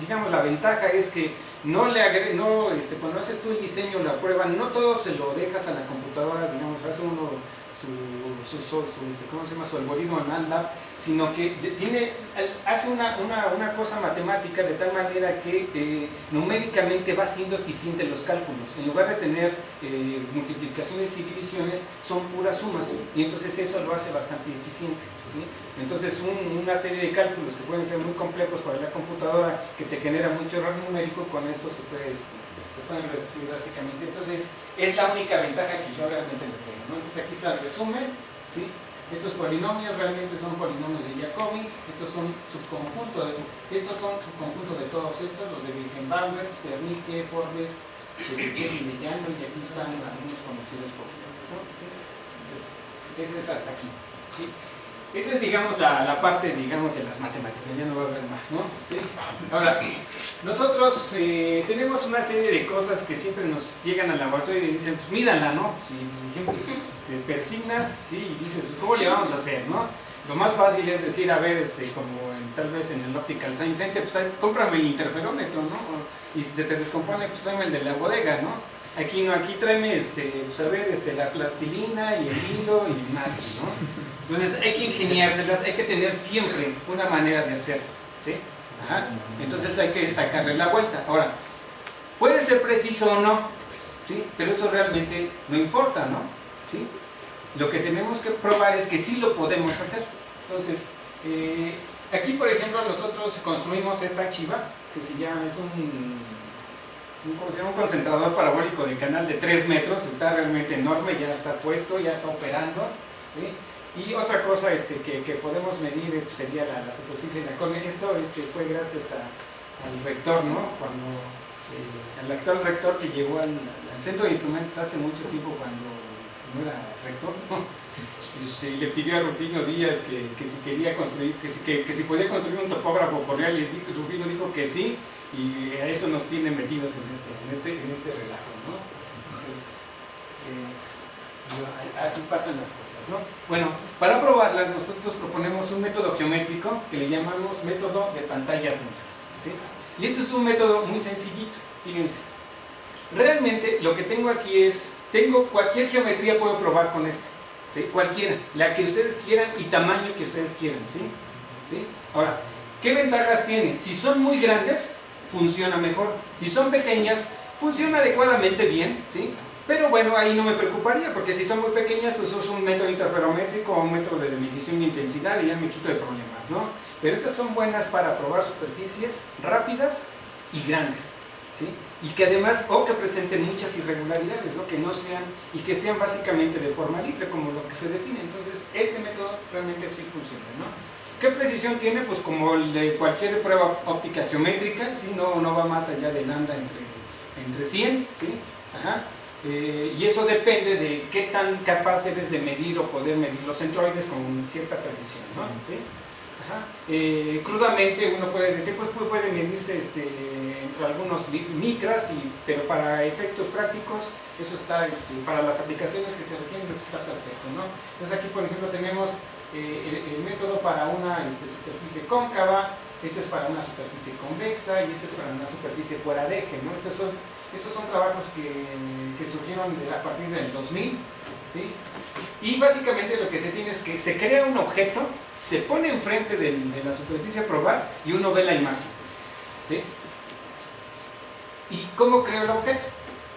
digamos, la ventaja es que cuando haces tú el diseño, la prueba, no todo se lo dejas a la computadora, digamos, hace uno su algoritmo en MATLAB, sino que hace una cosa matemática de tal manera que numéricamente va siendo eficiente los cálculos. En lugar de tener multiplicaciones y divisiones, son puras sumas, y entonces eso lo hace bastante eficiente, ¿sí? Entonces una serie de cálculos que pueden ser muy complejos para la computadora, que te genera mucho error numérico, con esto se pueden reducir drásticamente. Entonces es la única ventaja que yo realmente les veo, ¿no? Entonces aquí está el resumen, ¿sí? Estos polinomios realmente son polinomios de Jacobi, estos son subconjunto de todos estos, los de Birkenbauer, Zernike, Forbes, de Chevy y de Llano, y aquí están algunos conocidos por ustedes, ¿no? ¿Sí? Entonces, ese es hasta aquí, ¿sí? Esa es, digamos, la parte, digamos, de las matemáticas, ya no va a haber más, ¿no? ¿Sí? Ahora, nosotros tenemos una serie de cosas que siempre nos llegan al laboratorio y dicen, pues mídanla, ¿no? Y siempre persignas, sí, y dices, pues ¿cómo le vamos a hacer, no? Lo más fácil es decir, a ver, como tal vez en el Optical Science Center, pues cómprame el interferómetro, ¿no? Y si se te descompone, pues tráeme el de la bodega, ¿no? Aquí no, aquí tráeme, pues a ver, la plastilina y el hilo y el masking, ¿no? Entonces hay que ingeniárselas, hay que tener siempre una manera de hacer, ¿sí? Ajá. Entonces hay que sacarle la vuelta. Ahora, puede ser preciso o no, ¿sí? Pero eso realmente no importa, ¿no? ¿Sí? Lo que tenemos que probar es que sí lo podemos hacer. Entonces, aquí por ejemplo nosotros construimos esta chiva, que se llama, es un concentrador parabólico de canal de 3 metros, está realmente enorme, ya está puesto, ya está operando, ¿sí? Y otra cosa que podemos medir sería la superficie de la córnea. Esto fue gracias al rector, ¿no? El actual rector que llegó al centro de instrumentos hace mucho tiempo, cuando no era rector, ¿no? Y le pidió a Rufino Díaz que si quería construir, que si podía construir un topógrafo correal, y Rufino dijo que sí, y a eso nos tiene metidos en este relajo, ¿no? Entonces, así pasan las cosas, ¿no? Bueno, para probarlas nosotros proponemos un método geométrico que le llamamos método de pantallas nulas, ¿sí? Y este es un método muy sencillito, fíjense. Realmente lo que tengo aquí es, cualquier geometría puedo probar con este, ¿sí? Cualquiera, la que ustedes quieran y tamaño que ustedes quieran, ¿sí? ¿Sí? Ahora, ¿qué ventajas tiene? Si son muy grandes, funciona mejor. Si son pequeñas, funciona adecuadamente bien, ¿sí? Pero bueno, ahí no me preocuparía, porque si son muy pequeñas, pues uso un método interferométrico o un método de medición de intensidad y ya me quito de problemas, ¿no? Pero estas son buenas para probar superficies rápidas y grandes, ¿sí? Y que además, o que presenten muchas irregularidades, ¿no? Que sean básicamente de forma libre, como lo que se define. Entonces, este método realmente sí funciona, ¿no? ¿Qué precisión tiene? Pues como el de cualquier prueba óptica geométrica, ¿sí? No va más allá de lambda entre 100, ¿sí? Ajá. Y eso depende de qué tan capaz eres de medir o poder medir los centroides con cierta precisión, ¿no? ¿Sí? Ajá. Crudamente uno puede decir, pues puede medirse entre algunos micras, pero para efectos prácticos Eso está, para las aplicaciones que se requieren, eso está perfecto, ¿no? Entonces aquí, por ejemplo, tenemos el método para una superficie cóncava, este es para una superficie convexa y este es para una superficie fuera de eje, ¿no? Esos son trabajos que surgieron a partir del 2000, ¿sí? Y básicamente lo que se tiene es que se crea un objeto, se pone enfrente de la superficie a probar y uno ve la imagen, ¿sí? ¿Y cómo creo el objeto?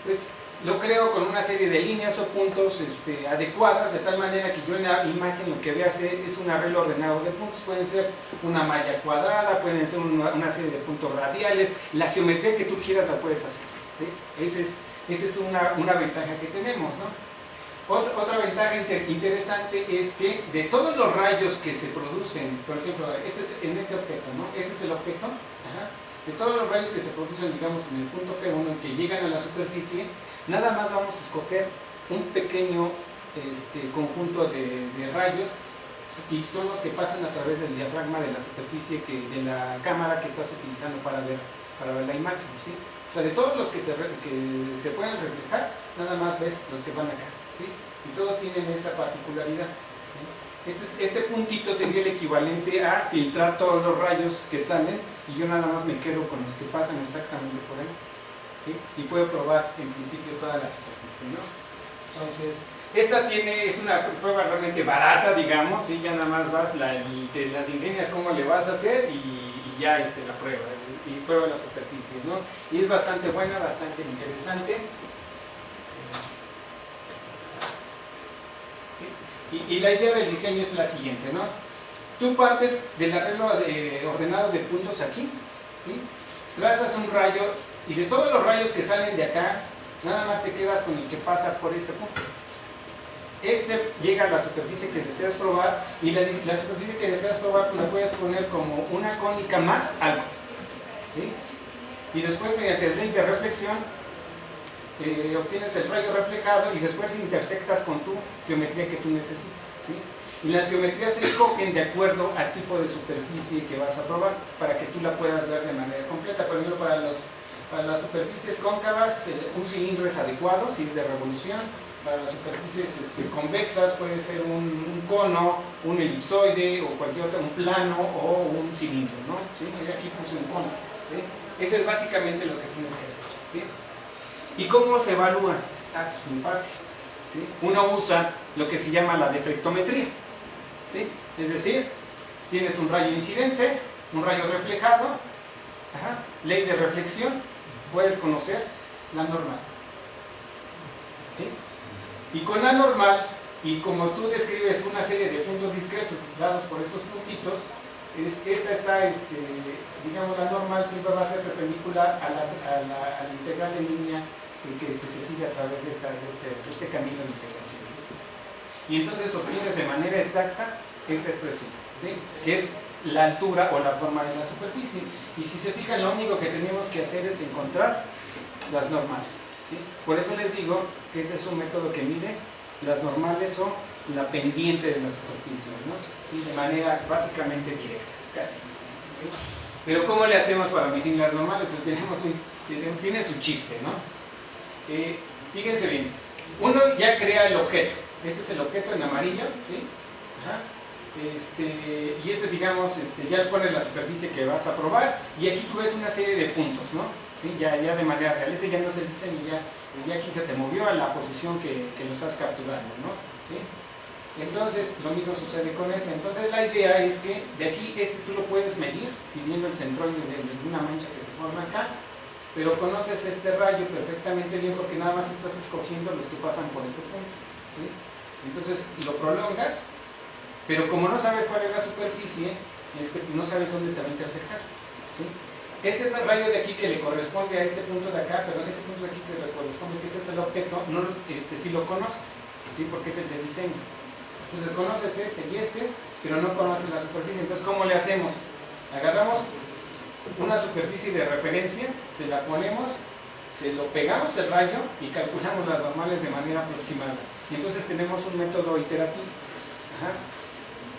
Pues lo creo con una serie de líneas o puntos adecuadas, de tal manera que yo en la imagen lo que voy a hacer es un arreglo ordenado de puntos. Pueden ser una malla cuadrada, pueden ser una serie de puntos radiales, la geometría que tú quieras la puedes hacer, ¿sí? Esa es una ventaja que tenemos, ¿no? Otra ventaja interesante es que de todos los rayos que se producen, por ejemplo, en este objeto, ¿no? Este es el objeto, ajá. De todos los rayos que se producen, digamos, en el punto P1, que llegan a la superficie, nada más vamos a escoger un pequeño conjunto de rayos, y son los que pasan a través del diafragma de la superficie, de la cámara que estás utilizando para ver la imagen, ¿sí? O sea, de todos los que se pueden reflejar, nada más ves los que van acá, ¿sí? Y todos tienen esa particularidad, ¿sí? Este puntito sería el equivalente a filtrar todos los rayos que salen, y yo nada más me quedo con los que pasan exactamente por ahí, ¿sí? Y puedo probar en principio toda la superficie, ¿no? Entonces, esta es una prueba realmente barata, digamos, ¿sí? Ya nada más te las ingenias cómo le vas a hacer y ya la prueba, y prueba la superficie, ¿no? Y es bastante buena, bastante interesante. ¿Sí? Y la idea del diseño es la siguiente, ¿no? Tú partes del arreglo ordenado de puntos aquí, ¿sí? Trazas un rayo, y de todos los rayos que salen de acá, nada más te quedas con el que pasa por este punto. Llega a la superficie que deseas probar, y la superficie que deseas probar tú la puedes poner como una cónica más algo, ¿sí? Y después, mediante el ley de reflexión, obtienes el rayo reflejado, y después intersectas con tu geometría que tú necesites, ¿sí? Y las geometrías se escogen de acuerdo al tipo de superficie que vas a probar, para que tú la puedas ver de manera completa. Por ejemplo, para las superficies cóncavas, un cilindro es adecuado si es de revolución. Para las superficies convexas puede ser un cono, un elipsoide, o cualquier otro, un plano o un cilindro, ¿no? ¿Sí? Aquí puse un cono, ¿sí? Ese es básicamente lo que tienes que hacer, ¿sí? ¿Y cómo se evalúa? Pues muy fácil, ¿sí? Uno usa lo que se llama la deflectometría, ¿sí? Es decir, tienes un rayo incidente, un rayo reflejado, ajá, ley de reflexión, puedes conocer la normal, ¿sí? Y con la normal, y como tú describes una serie de puntos discretos dados por estos puntitos, digamos, la normal siempre va a ser perpendicular a la integral de línea que se sigue a través de este camino de integración. Y entonces obtienes de manera exacta esta expresión, ¿sí? Que es la altura o la forma de la superficie. Y si se fijan, lo único que tenemos que hacer es encontrar las normales, ¿sí? Por eso les digo que ese es un método que mide las normales o la pendiente de la superficie, ¿no? ¿Sí? De manera básicamente directa, casi, ¿sí? Pero ¿cómo le hacemos para medir las normales? Pues tiene su chiste, ¿no? Fíjense bien, uno ya crea el objeto. Este es el objeto en amarillo, ¿sí? Ajá. Y digamos, ya pones la superficie que vas a probar, y aquí tú ves una serie de puntos, ¿no? ¿Sí? Ya de manera real. Ese ya no es el diseño, ya aquí se te movió a la posición que lo estás capturando, ¿no? ¿Sí? Entonces, lo mismo sucede con este. Entonces, la idea es que de aquí tú lo puedes medir, midiendo el centroide de una mancha que se forma acá, pero conoces este rayo perfectamente bien porque nada más estás escogiendo los que pasan por este punto, ¿sí? Entonces, lo prolongas, pero como no sabes cuál es la superficie, no sabes dónde se va a intersectar, ¿sí? Este rayo de aquí que le corresponde a este punto de acá, perdón, este punto de aquí que le corresponde, que ese es el objeto, sí lo conoces, ¿sí? Porque es el de diseño. Entonces conoces este y pero no conoces la superficie. Entonces, ¿cómo le hacemos? Agarramos una superficie de referencia, se la ponemos, se lo pegamos el rayo y calculamos las normales de manera aproximada. Y entonces tenemos un método iterativo. Ajá.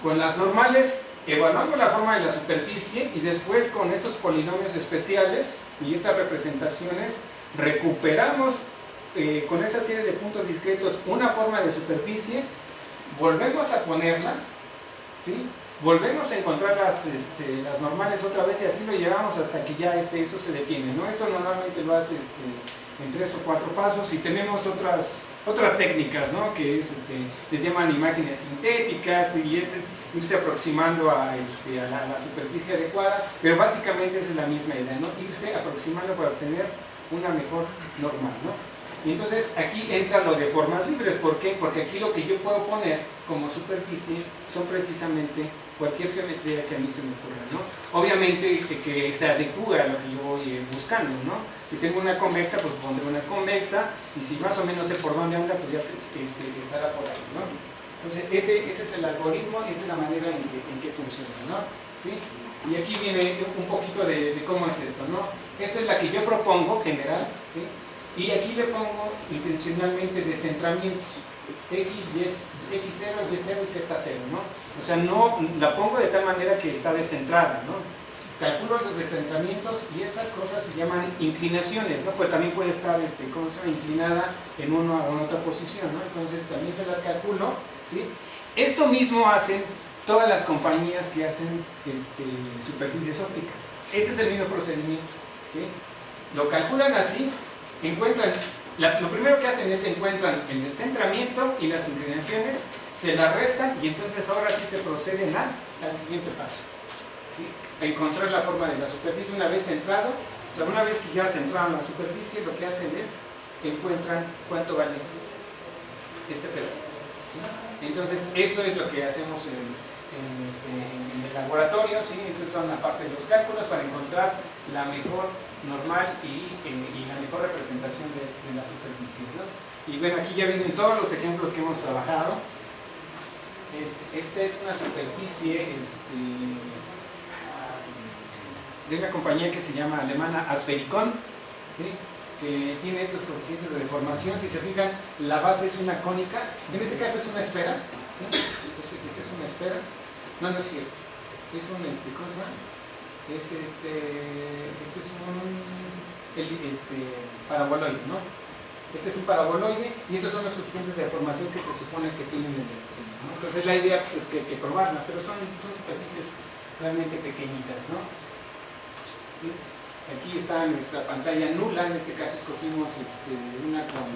Con las normales evaluamos la forma de la superficie, y después con estos polinomios especiales y estas representaciones recuperamos con esa serie de puntos discretos una forma de superficie, volvemos a ponerla, ¿sí? Volvemos a encontrar las normales otra vez y así lo llevamos hasta que ya eso se detiene, ¿no? Esto normalmente lo hace en 3 o 4 pasos, y tenemos otras técnicas, ¿no? Que es, les llaman imágenes sintéticas, y es irse aproximando a la superficie adecuada, pero básicamente esa es la misma idea, ¿no? Irse aproximando para obtener una mejor normal, ¿no? Y entonces aquí entra lo de formas libres. ¿Por qué? Porque aquí lo que yo puedo poner como superficie son precisamente cualquier geometría que a mí se me ocurra, ¿no? Obviamente que se adecue a lo que yo voy buscando, ¿no? Si tengo una convexa, pues pondré una convexa, y si más o menos sé por dónde anda, pues ya estará por ahí, ¿no? Entonces ese es el algoritmo, esa es la manera en que funciona, ¿no? ¿Sí? Y aquí viene un poquito de cómo es esto, ¿no? Esta es la que yo propongo, general, ¿sí? Y aquí le pongo intencionalmente descentramientos, X0, Y0 y Z0, ¿no? O sea, no la pongo de tal manera que está descentrada, ¿no? Calculo esos descentramientos, y estas cosas se llaman inclinaciones, ¿no? Pues también puede estar, ¿cómo se llama? Inclinada en una o en otra posición, ¿no? Entonces también se las calculo, ¿sí? Esto mismo hacen todas las compañías que hacen superficies ópticas. Ese es el mismo procedimiento, ¿sí? Lo calculan así. Encuentran, lo primero que hacen es encuentran el descentramiento y las inclinaciones, se las restan, y entonces ahora sí se proceden al siguiente paso, ¿sí? A encontrar la forma de la superficie una vez centrado. O sea, una vez que ya centraron la superficie, lo que hacen es encuentran cuánto vale este pedacito, ¿sí? Entonces eso es lo que hacemos en el laboratorio, ¿sí? Esas son la parte de los cálculos para encontrar la mejor normal y la mejor representación de la superficie, ¿no? Y bueno, aquí ya vienen todos los ejemplos que hemos trabajado. Esta es una superficie de una compañía que se llama alemana Asfericon, ¿sí? Que tiene estos coeficientes de deformación. Si se fijan, la base es una cónica, en este caso es una esfera, ¿sí? Esta es una esfera, no es cierto, es un, ¿cómo se llama? Este es un paraboloide, ¿no? Este es un paraboloide, y estos son los coeficientes de deformación que se supone que tienen en el diseño, ¿no? Entonces la idea, pues, es que probarla, pero son superficies realmente pequeñitas, ¿no? ¿Sí? Aquí está nuestra pantalla nula. En este caso escogimos una con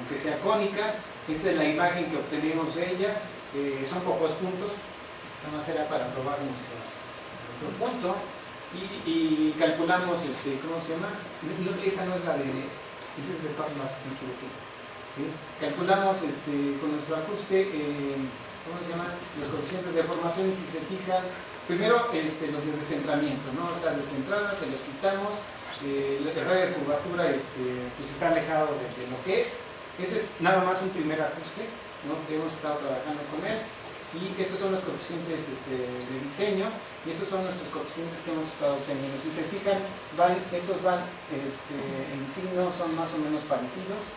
que sea cónica. Esta es la imagen que obtenemos de ella. Son pocos puntos, nada más era para probar nuestro punto, y calculamos, ¿cómo se llama? Esa no es la de, esa es de Tormas, me equivoqué, ¿sí? Calculamos con nuestro ajuste, ¿cómo se llama? Los coeficientes de deformación, y si se fijan, primero los de descentramiento, ¿no? Están descentradas, se los quitamos, el radio de curvatura pues está alejado de lo que es. Este es nada más un primer ajuste, ¿no? Que hemos estado trabajando con él. Y estos son los coeficientes de diseño, y estos son nuestros coeficientes que hemos estado obteniendo. Si se fijan, estos van en signo, son más o menos parecidos,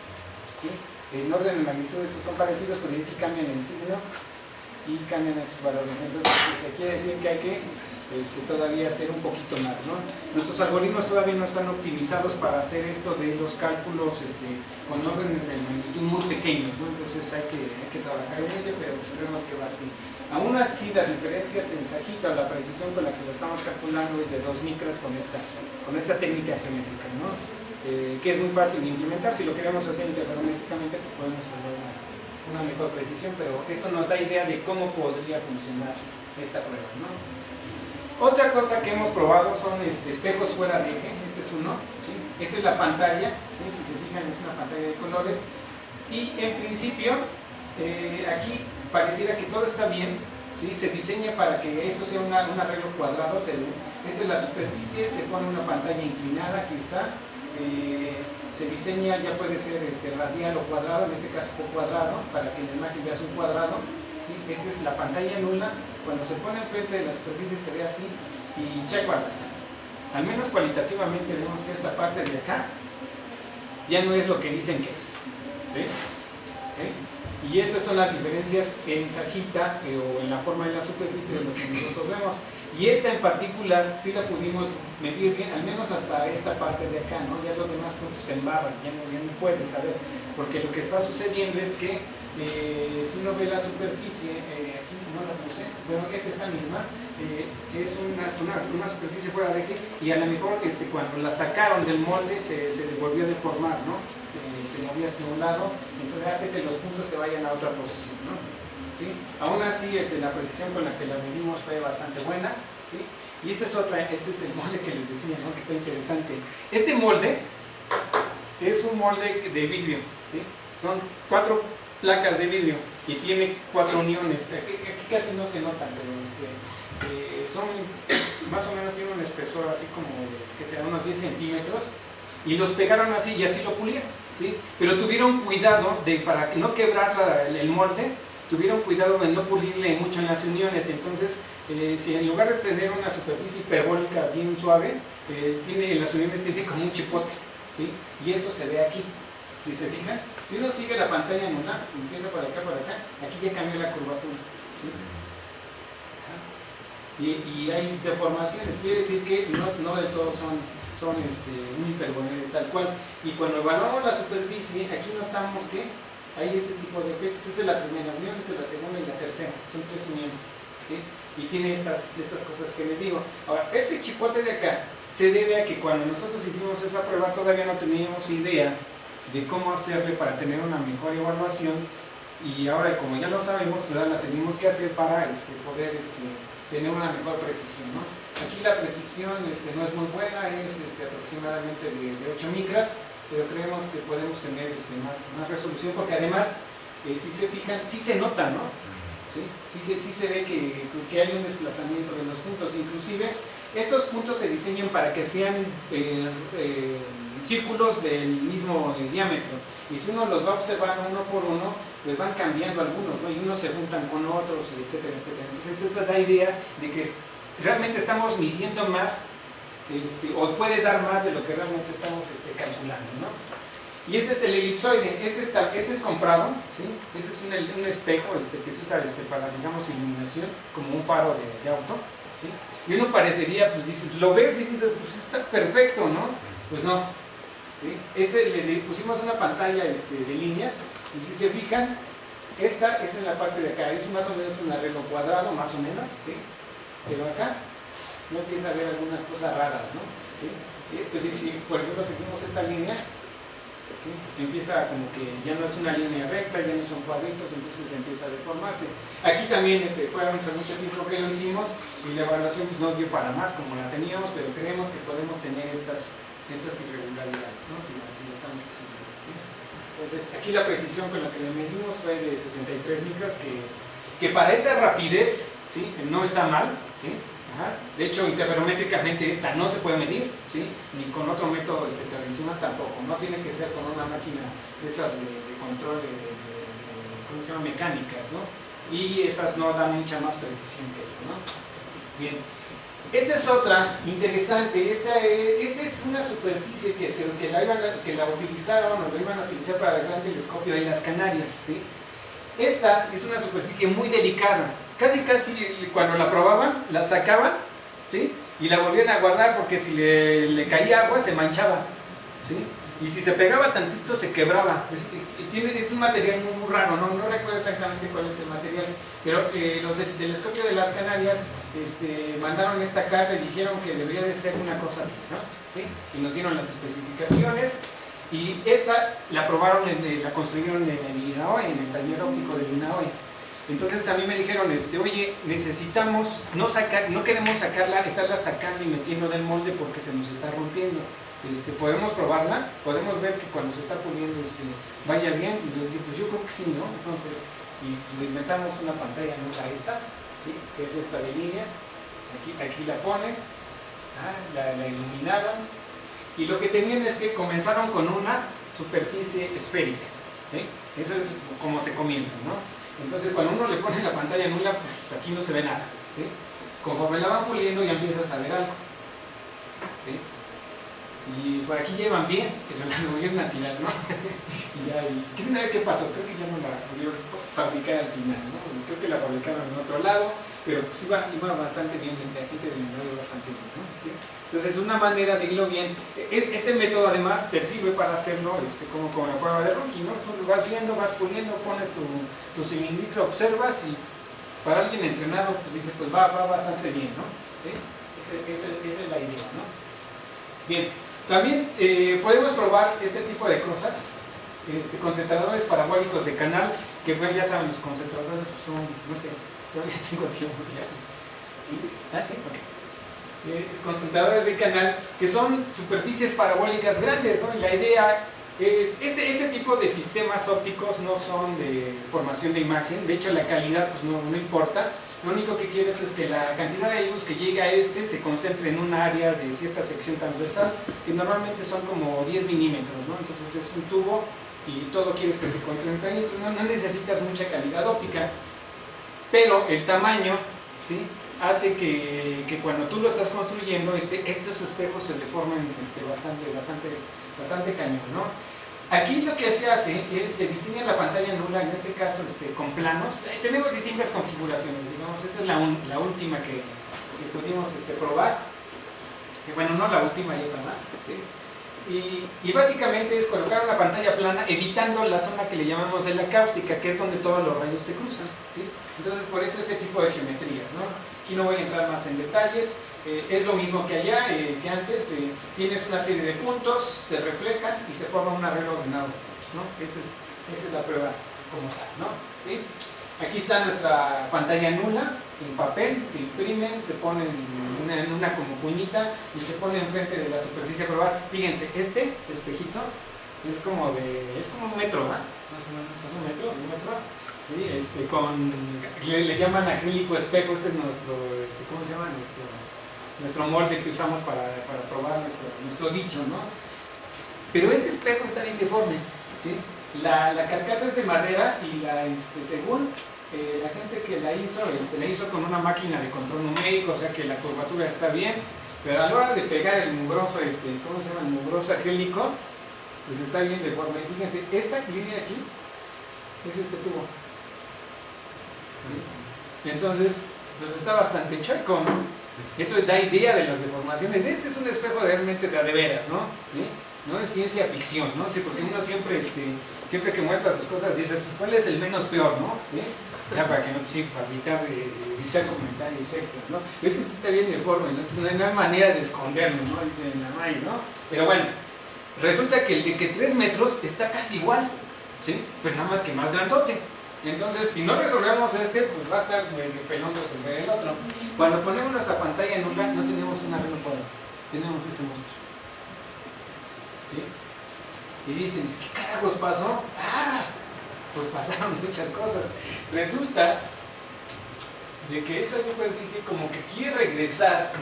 ¿sí? En orden de magnitud estos son parecidos, pero aquí cambian en signo y cambian estos valores. Entonces se quiere decir que hay que todavía hacer un poquito más, ¿no? Nuestros algoritmos todavía no están optimizados para hacer esto de los cálculos con órdenes de magnitud muy pequeños, ¿no? Entonces hay que trabajar en ello, pero pues creemos que va así. Aún así, las diferencias en sajita, la precisión con la que lo estamos calculando es de 2 micras con esta técnica geométrica, ¿no? Que es muy fácil de implementar. Si lo queremos hacer interferométricamente, pues podemos tener una mejor precisión, pero esto nos da idea de cómo podría funcionar esta prueba, ¿no? Otra cosa que hemos probado son espejos fuera de eje. Este es uno, ¿sí? Esta es la pantalla, ¿sí? Si se fijan, es una pantalla de colores, y en principio aquí pareciera que todo está bien, ¿sí? Se diseña para que esto sea un arreglo cuadrado. Esta es la superficie, se pone una pantalla inclinada, aquí está, se diseña, ya puede ser radial o cuadrado, en este caso por cuadrado, para que en la imagen veas un cuadrado, ¿sí? Esta es la pantalla nula. Cuando se pone enfrente de la superficie se ve así, y checkmarks. Al menos cualitativamente vemos que esta parte de acá ya no es lo que dicen que es, ¿sí? ¿Sí? Y estas son las diferencias en sajita o en la forma de la superficie de lo que nosotros vemos. Y esta en particular sí la pudimos medir bien, al menos hasta esta parte de acá, ¿no? Ya los demás puntos se embarran, ya no puedes saber, porque lo que está sucediendo es que si uno ve la superficie, aquí no la puse, bueno, es esta misma, es una superficie fuera de aquí, y a lo mejor cuando la sacaron del molde se volvió a deformar, ¿no? Se movía hacia un lado, entonces hace que los puntos se vayan a otra posición, ¿no? ¿Sí? Aún así, la precisión con la que la medimos fue bastante buena, ¿sí? Y este es el molde que les decía, ¿no? Que está interesante. Este molde es un molde de vidrio, ¿sí? Son 4 placas de vidrio y tiene 4 uniones. Aquí casi no se notan, pero son más o menos, tienen un espesor así como que será unos 10 centímetros, y los pegaron así y así lo pulieron, ¿sí? Pero tuvieron cuidado para no quebrar el molde, tuvieron cuidado de no pulirle mucho en las uniones. Entonces, si en lugar de tener una superficie hiperbólica bien suave, las uniones tienen como un chipote, ¿sí? Y eso se ve aquí. Si se fijan, si uno sigue la pantalla en una, empieza por acá, aquí ya cambió la curvatura, ¿sí? Y hay deformaciones, quiere decir que no del todo son un hiperbólico tal cual. Y cuando evaluamos la superficie, aquí notamos que hay este tipo de efectos. Esta es la primera unión, esta es la segunda y la tercera, son 3 uniones, ¿sí? Y tiene estas cosas que les digo. Ahora, este chipote de acá se debe a que cuando nosotros hicimos esa prueba todavía no teníamos idea de cómo hacerle para tener una mejor evaluación, y ahora, como ya lo sabemos, pues la tenemos que hacer para poder tener una mejor precisión, ¿no? Aquí la precisión no es muy buena, es aproximadamente de 8 micras, pero creemos que podemos tener más resolución, porque además, si se fijan, sí se nota, ¿no? Sí se ve que hay un desplazamiento de los puntos. Inclusive estos puntos se diseñan para que sean círculos del mismo diámetro, y si uno los va observando uno por uno, pues van cambiando algunos, ¿no? Y unos se juntan con otros, etcétera, etcétera. Entonces esa da idea de que realmente estamos midiendo más, o puede dar más de lo que realmente estamos calculando, ¿no? Y este es el elipsoide. Este es comprado, ¿sí? Este es un espejo que se usa para, digamos, iluminación, como un faro de auto, ¿sí? Y uno parecería, pues dices, lo ves y dices, pues está perfecto, ¿no? Pues no, ¿sí? Le pusimos una pantalla de líneas, y si se fijan, esta es en la parte de acá, es más o menos un arreglo cuadrado, más o menos, ¿sí? Pero acá no empieza a haber algunas cosas raras, ¿no? ¿Sí? Entonces, si por ejemplo seguimos esta línea, ¿sí? Empieza como que ya no es una línea recta, ya no son cuadritos, entonces empieza a deformarse. Aquí también fue hace mucho tiempo que lo hicimos, y la evaluación pues, no dio para más como la teníamos, pero creemos que podemos tener estas irregularidades, ¿no? Si aquí lo estamos haciendo, ¿sí? Entonces, aquí la precisión con la que le medimos fue de 63 micras, que para esta rapidez, ¿sí? No está mal, ¿sí? Ajá. De hecho, interferométricamente esta no se puede medir, ¿sí? Ni con otro método tradicional tampoco. No tiene que ser con una máquina de estas de control ¿cómo se llama? Mecánicas, ¿no? Y esas no dan mucha más precisión que esto, ¿no? Bien. Esta es otra interesante. Esta es una superficie que la utilizaron, o la iban a utilizar para el gran telescopio en las Canarias, ¿sí? Esta es una superficie muy delicada. Casi cuando la probaban, la sacaban, ¿sí? Y la volvían a guardar, porque si le caía agua se manchaba, ¿sí? Y si se pegaba tantito se quebraba. Es un material muy, muy raro, no recuerdo exactamente cuál es el material, pero los del telescopio de las Canarias mandaron esta carta y dijeron que debería de ser una cosa así, ¿no? ¿Sí? Y nos dieron las especificaciones, y esta la probaron, la construyeron en el INAOE, en el taller óptico del INAOE. Entonces a mí me dijeron, oye, necesitamos, no queremos estarla sacando y metiendo del molde porque se nos está rompiendo. ¿Podemos probarla? ¿Podemos ver que cuando se está puliendo vaya bien? Y les dije, pues yo creo que sí, ¿no? Entonces, le inventamos una pantalla nueva, esta, ¿sí? Que es esta de líneas. Aquí la ponen, la iluminaron, y lo que tenían es que comenzaron con una superficie esférica, ¿sí? Eso es como se comienza, ¿no? Entonces, cuando uno le pone la pantalla nula, pues aquí no se ve nada, ¿sí? Conforme la van puliendo ya empiezas a ver algo, ¿sí? y por aquí llevan bien, pero las volvieron a tirar, ¿no? Y ya, ¿quién sabe qué pasó? Creo que ya no la pudieron fabricar al final, ¿no? Creo que la fabricaron en otro lado, pero pues iba bastante bien, la gente de iba bastante bien, ¿no? ¿Sí? Entonces, una manera de irlo bien, este método además te sirve para hacerlo como la prueba de Rookie, ¿no? Tú lo vas viendo, vas puliendo, pones tu cilindro, observas y para alguien entrenado, pues dice, pues va bastante bien, ¿no? ¿Sí? Esa es la idea, ¿no? Bien, también podemos probar este tipo de cosas, concentradores parabólicos de canal, que pues, ya saben, los concentradores pues, son, no sé, todavía tengo tiempo ya. ¿Sí? Ah, sí, ok. Concentradores de canal, que son superficies parabólicas grandes, ¿no? Y la idea es, este tipo de sistemas ópticos no son de formación de imagen, de hecho la calidad pues no importa, lo único que quieres es que la cantidad de luz que llega a se concentre en un área de cierta sección transversal, que normalmente son como 10 milímetros, ¿no? Entonces es un tubo y todo quieres que se concentre ahí, entonces no necesitas mucha calidad óptica, pero el tamaño, ¿sí?, hace que cuando tú lo estás construyendo, estos espejos se deformen bastante cañón, ¿no? Aquí lo que se hace es, se diseña la pantalla nula, en este caso con planos. Tenemos distintas configuraciones, digamos, esta es la última que pudimos probar. Bueno, no la última, hay otra más, ¿sí? Y básicamente es colocar una pantalla plana evitando la zona que le llamamos de la cáustica, que es donde todos los rayos se cruzan, ¿sí? Entonces por eso este tipo de geometrías, ¿no? Aquí no voy a entrar más en detalles, es lo mismo que allá, que antes, tienes una serie de puntos, se reflejan y se forma un arreglo ordenado de puntos, ¿no? Esa es la prueba como está, ¿no? ¿Sí? Aquí está nuestra pantalla nula en papel, se imprimen, se ponen en una como cuñita y se pone enfrente de la superficie a probar. Fíjense, este espejito es como un metro, ¿verdad? Más o menos, es un metro. Sí, le llaman acrílico espejo, este es nuestro, ¿cómo se llama? Nuestro molde que usamos para probar nuestro dicho, ¿no? Pero este espejo está bien deforme, ¿sí? La carcasa es de madera y según la gente que la hizo con una máquina de control numérico, o sea que la curvatura está bien, pero a la hora de pegar el mugroso, ¿cómo se llama? El mugroso acrílico, pues está bien deforme. Fíjense, esta línea aquí es este tubo. ¿Sí? Entonces, pues está bastante chueco, ¿no? Eso da idea de las deformaciones. Este es un espejo realmente de veras, ¿no? ¿Sí? No es ciencia ficción, ¿no? Sí, porque uno siempre que muestra sus cosas dices, pues ¿cuál es el menos peor, ¿no? ¿Sí? Ya para que no, sí, para evitar comentarios extras, ¿no? Este sí está bien deforme, ¿no? Entonces no hay manera de esconderlo, ¿no? Dice la maíz, ¿no? Pero bueno, resulta que el de que 3 metros está casi igual, ¿sí? Pero nada más que más grandote. Entonces, si no resolvemos pues va a estar pelón resolver el otro. Cuando ponemos nuestra pantalla nula, no tenemos un arreglo cuadrado, tenemos ese monstruo. ¿Sí? Y dicen, ¿qué carajos pasó? Pues pasaron muchas cosas. Resulta de que esta superficie como que quiere regresar,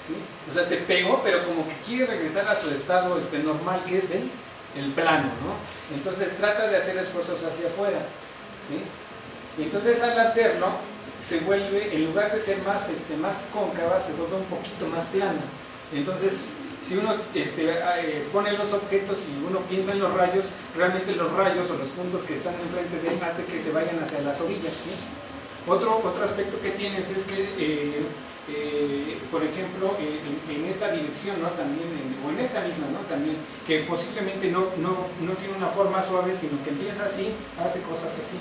¿sí? O sea, se pegó, pero como que quiere regresar a su estado normal, que es el plano, ¿no? Entonces trata de hacer esfuerzos hacia afuera, ¿sí? Y entonces al hacerlo, se vuelve, en lugar de ser más cóncava, se vuelve un poquito más plana. Entonces, si uno pone los objetos y uno piensa en los rayos, realmente los rayos o los puntos que están enfrente de él hace que se vayan hacia las orillas, ¿sí? Otro aspecto que tienes es que, por ejemplo, en esta dirección, ¿no? También, o en esta misma, ¿no? También, que posiblemente no tiene una forma suave, sino que empieza así, hace cosas así,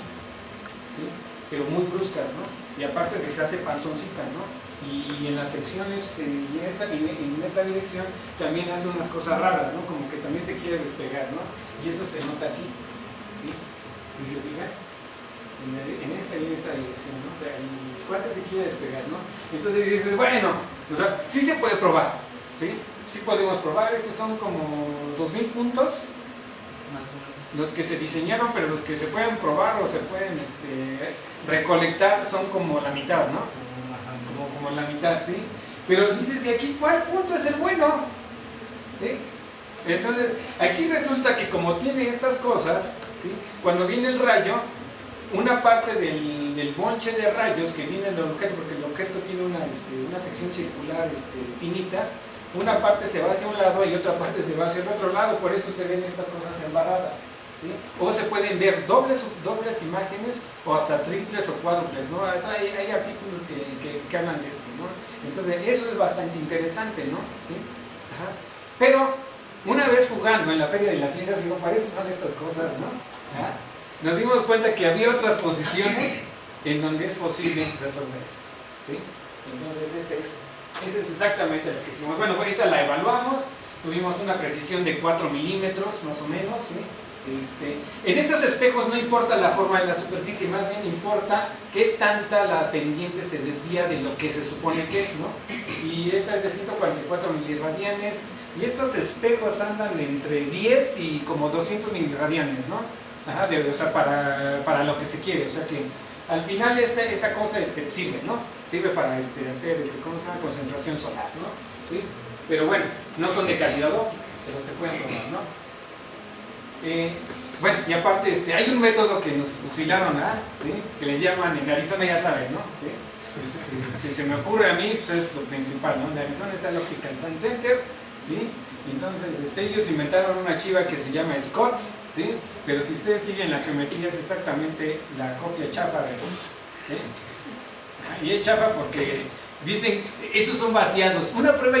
¿sí? Pero muy bruscas, ¿no? Y aparte de se hace panzoncita, ¿no? Y en las secciones, y en esta dirección, también hace unas cosas raras, ¿no? Como que también se quiere despegar, ¿no? Y eso se nota aquí, ¿sí? ¿Y se fija? En esta y en esta dirección, ¿no? O sea, el cuate se quiere despegar, ¿no? Entonces dices, bueno, o sea, sí se puede probar, ¿sí? Sí podemos probar, estos son como 2000 puntos, más o menos, los que se diseñaron, pero los que se pueden probar o se pueden recolectar son como la mitad, ¿no? Como la mitad, ¿sí? Pero dices, ¿y aquí cuál punto es el bueno? ¿Sí? Entonces, aquí resulta que como tiene estas cosas, ¿sí? Cuando viene el rayo, una parte del bonche de rayos que viene del objeto, porque el objeto tiene una sección circular finita, una parte se va hacia un lado y otra parte se va hacia el otro lado, por eso se ven estas cosas embarradas, ¿sí? O se pueden ver dobles imágenes o hasta triples o cuádruples, ¿no? Hay artículos que hablan de esto, ¿no? Entonces eso es bastante interesante, ¿no? ¿Sí? Ajá. Pero una vez jugando en la Feria de las Ciencias, digo, para eso son estas cosas, ¿no? ¿Ah? Nos dimos cuenta que había otras posiciones en donde es posible resolver esto, ¿sí? Entonces ese es exactamente lo que hicimos. Bueno, pues esta la evaluamos, tuvimos una precisión de 4 milímetros más o menos, ¿sí? En estos espejos no importa la forma de la superficie, más bien importa qué tanta la pendiente se desvía de lo que se supone que es, ¿no? Y esta es de 144 miliradianes, y estos espejos andan entre 10 y como 200 miliradianes, ¿no? Ajá, o sea, para lo que se quiere, o sea que al final esa cosa sirve, ¿no? Sirve para hacer, ¿cómo se llama? Concentración solar, ¿no? ¿Sí? Pero bueno, no son de calidad óptica, pero se pueden probar, ¿no? Bueno, y aparte hay un método que nos fusilaron, ¿sí? Que les llaman, en Arizona ya saben, ¿no? ¿Sí? Si se me ocurre a mí, pues es lo principal, ¿no? En Arizona está el Optical Science Center, ¿sí? Entonces ellos inventaron una chiva que se llama SCOTS, ¿sí? Pero si ustedes siguen la geometría es exactamente la copia chafa de esto, ¿sí? Y es chafa porque dicen, esos son vaciados, una prueba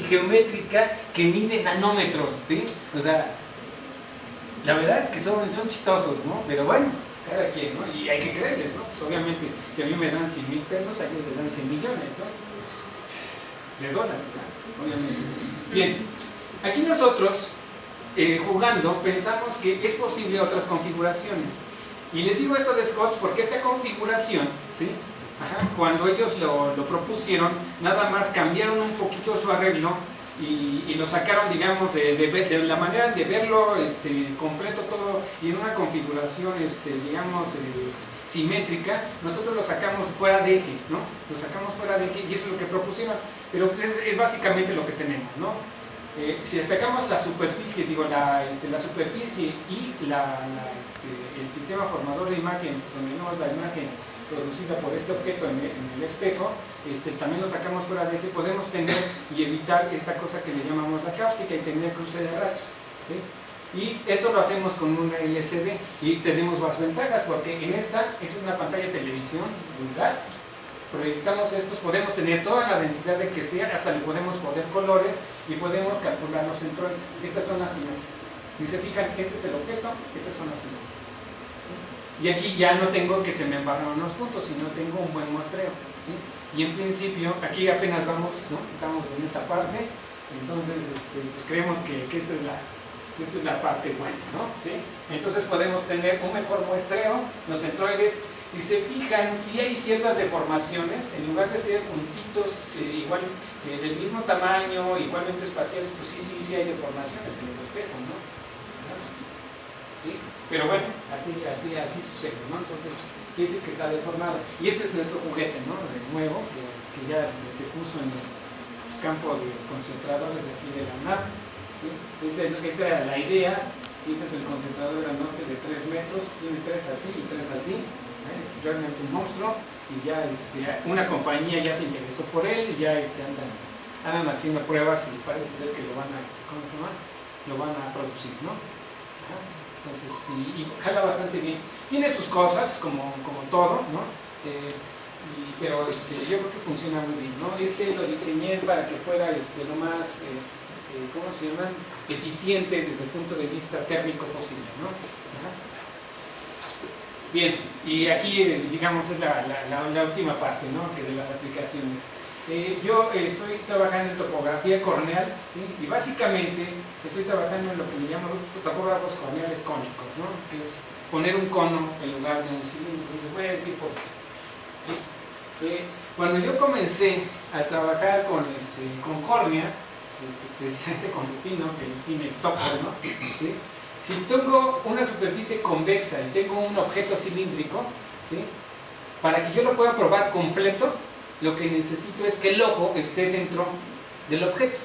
geométrica que mide nanómetros, ¿sí? O sea, la verdad es que son chistosos, ¿no? Pero bueno, cada quien, ¿no? Y hay que creerles, ¿no? Pues obviamente, si a mí me dan 100,000 pesos, a ellos les dan 100 millones, ¿no? De dólares, ¿no? Obviamente. Bien, aquí nosotros, jugando, pensamos que es posible otras configuraciones. Y les digo esto de Scott porque esta configuración, ¿sí? Ajá, cuando ellos lo propusieron, nada más cambiaron un poquito su arreglo y lo sacaron, digamos, de la manera de verlo completo todo y en una configuración, digamos, simétrica. Nosotros lo sacamos fuera de eje, ¿no? Lo sacamos fuera de eje y eso es lo que propusieron, pero es básicamente lo que tenemos, ¿no? Si sacamos la superficie, digo, la superficie y el sistema formador de imagen, donde vemos la imagen producida por este objeto en el espejo, también lo sacamos fuera de eje, podemos tener y evitar esta cosa que le llamamos la cáustica y tener cruce de rayos, ¿sí? Y esto lo hacemos con una LCD y tenemos más ventajas porque esta es una pantalla de televisión vulgar. Proyectamos estos, podemos tener toda la densidad de que sea, hasta le podemos poner colores y podemos calcular los centroides. Estas son las imágenes. Y se fijan, este es el objeto, estas son las imágenes. Y aquí ya no tengo que se me embarran los puntos, sino tengo un buen muestreo, ¿sí? Y en principio, aquí apenas vamos, ¿no? Estamos en esta parte, entonces pues creemos que esta es la parte buena, ¿no? ¿Sí? Entonces podemos tener un mejor muestreo, los centroides. Si se fijan, sí hay ciertas deformaciones, en lugar de ser puntitos igual del mismo tamaño, igualmente espaciales, pues sí hay deformaciones en el espejo, ¿no? ¿Sí? Pero bueno, así sucede, ¿no? Entonces, quiere decir que está deformado. Y este es nuestro juguete, ¿no? De nuevo, que ya se puso en el campo de concentradores de aquí de la UNAM, ¿sí? Esta era la idea, y este es el concentrador grandote de 3 metros, tiene 3 así y 3 así. Es realmente un monstruo y ya una compañía ya se interesó por él y ya andan haciendo pruebas y parece ser que lo van a, ¿cómo se llama? Lo van a producir, ¿no? Ajá. Entonces, y jala bastante bien. Tiene sus cosas, como todo, ¿no? Pero yo creo que funciona muy bien, ¿no? Lo diseñé para que fuera lo más, ¿cómo se llama? Eficiente desde el punto de vista térmico posible, ¿no? Ajá. Bien, y aquí, digamos, es la última parte, ¿no? Que de las aplicaciones. Yo estoy trabajando en topografía corneal, ¿sí? Y básicamente estoy trabajando en lo que le llaman topógrafos corneales cónicos, ¿no? Que es poner un cono en lugar de un cilindro. Les voy a decir por qué. ¿Sí? Cuando yo comencé a trabajar con córnea, precisamente con Rufino, que tiene topo, ¿no? ¿Sí? Si tengo una superficie convexa y tengo un objeto cilíndrico, ¿sí? Para que yo lo pueda probar completo, lo que necesito es que el ojo esté dentro del objeto,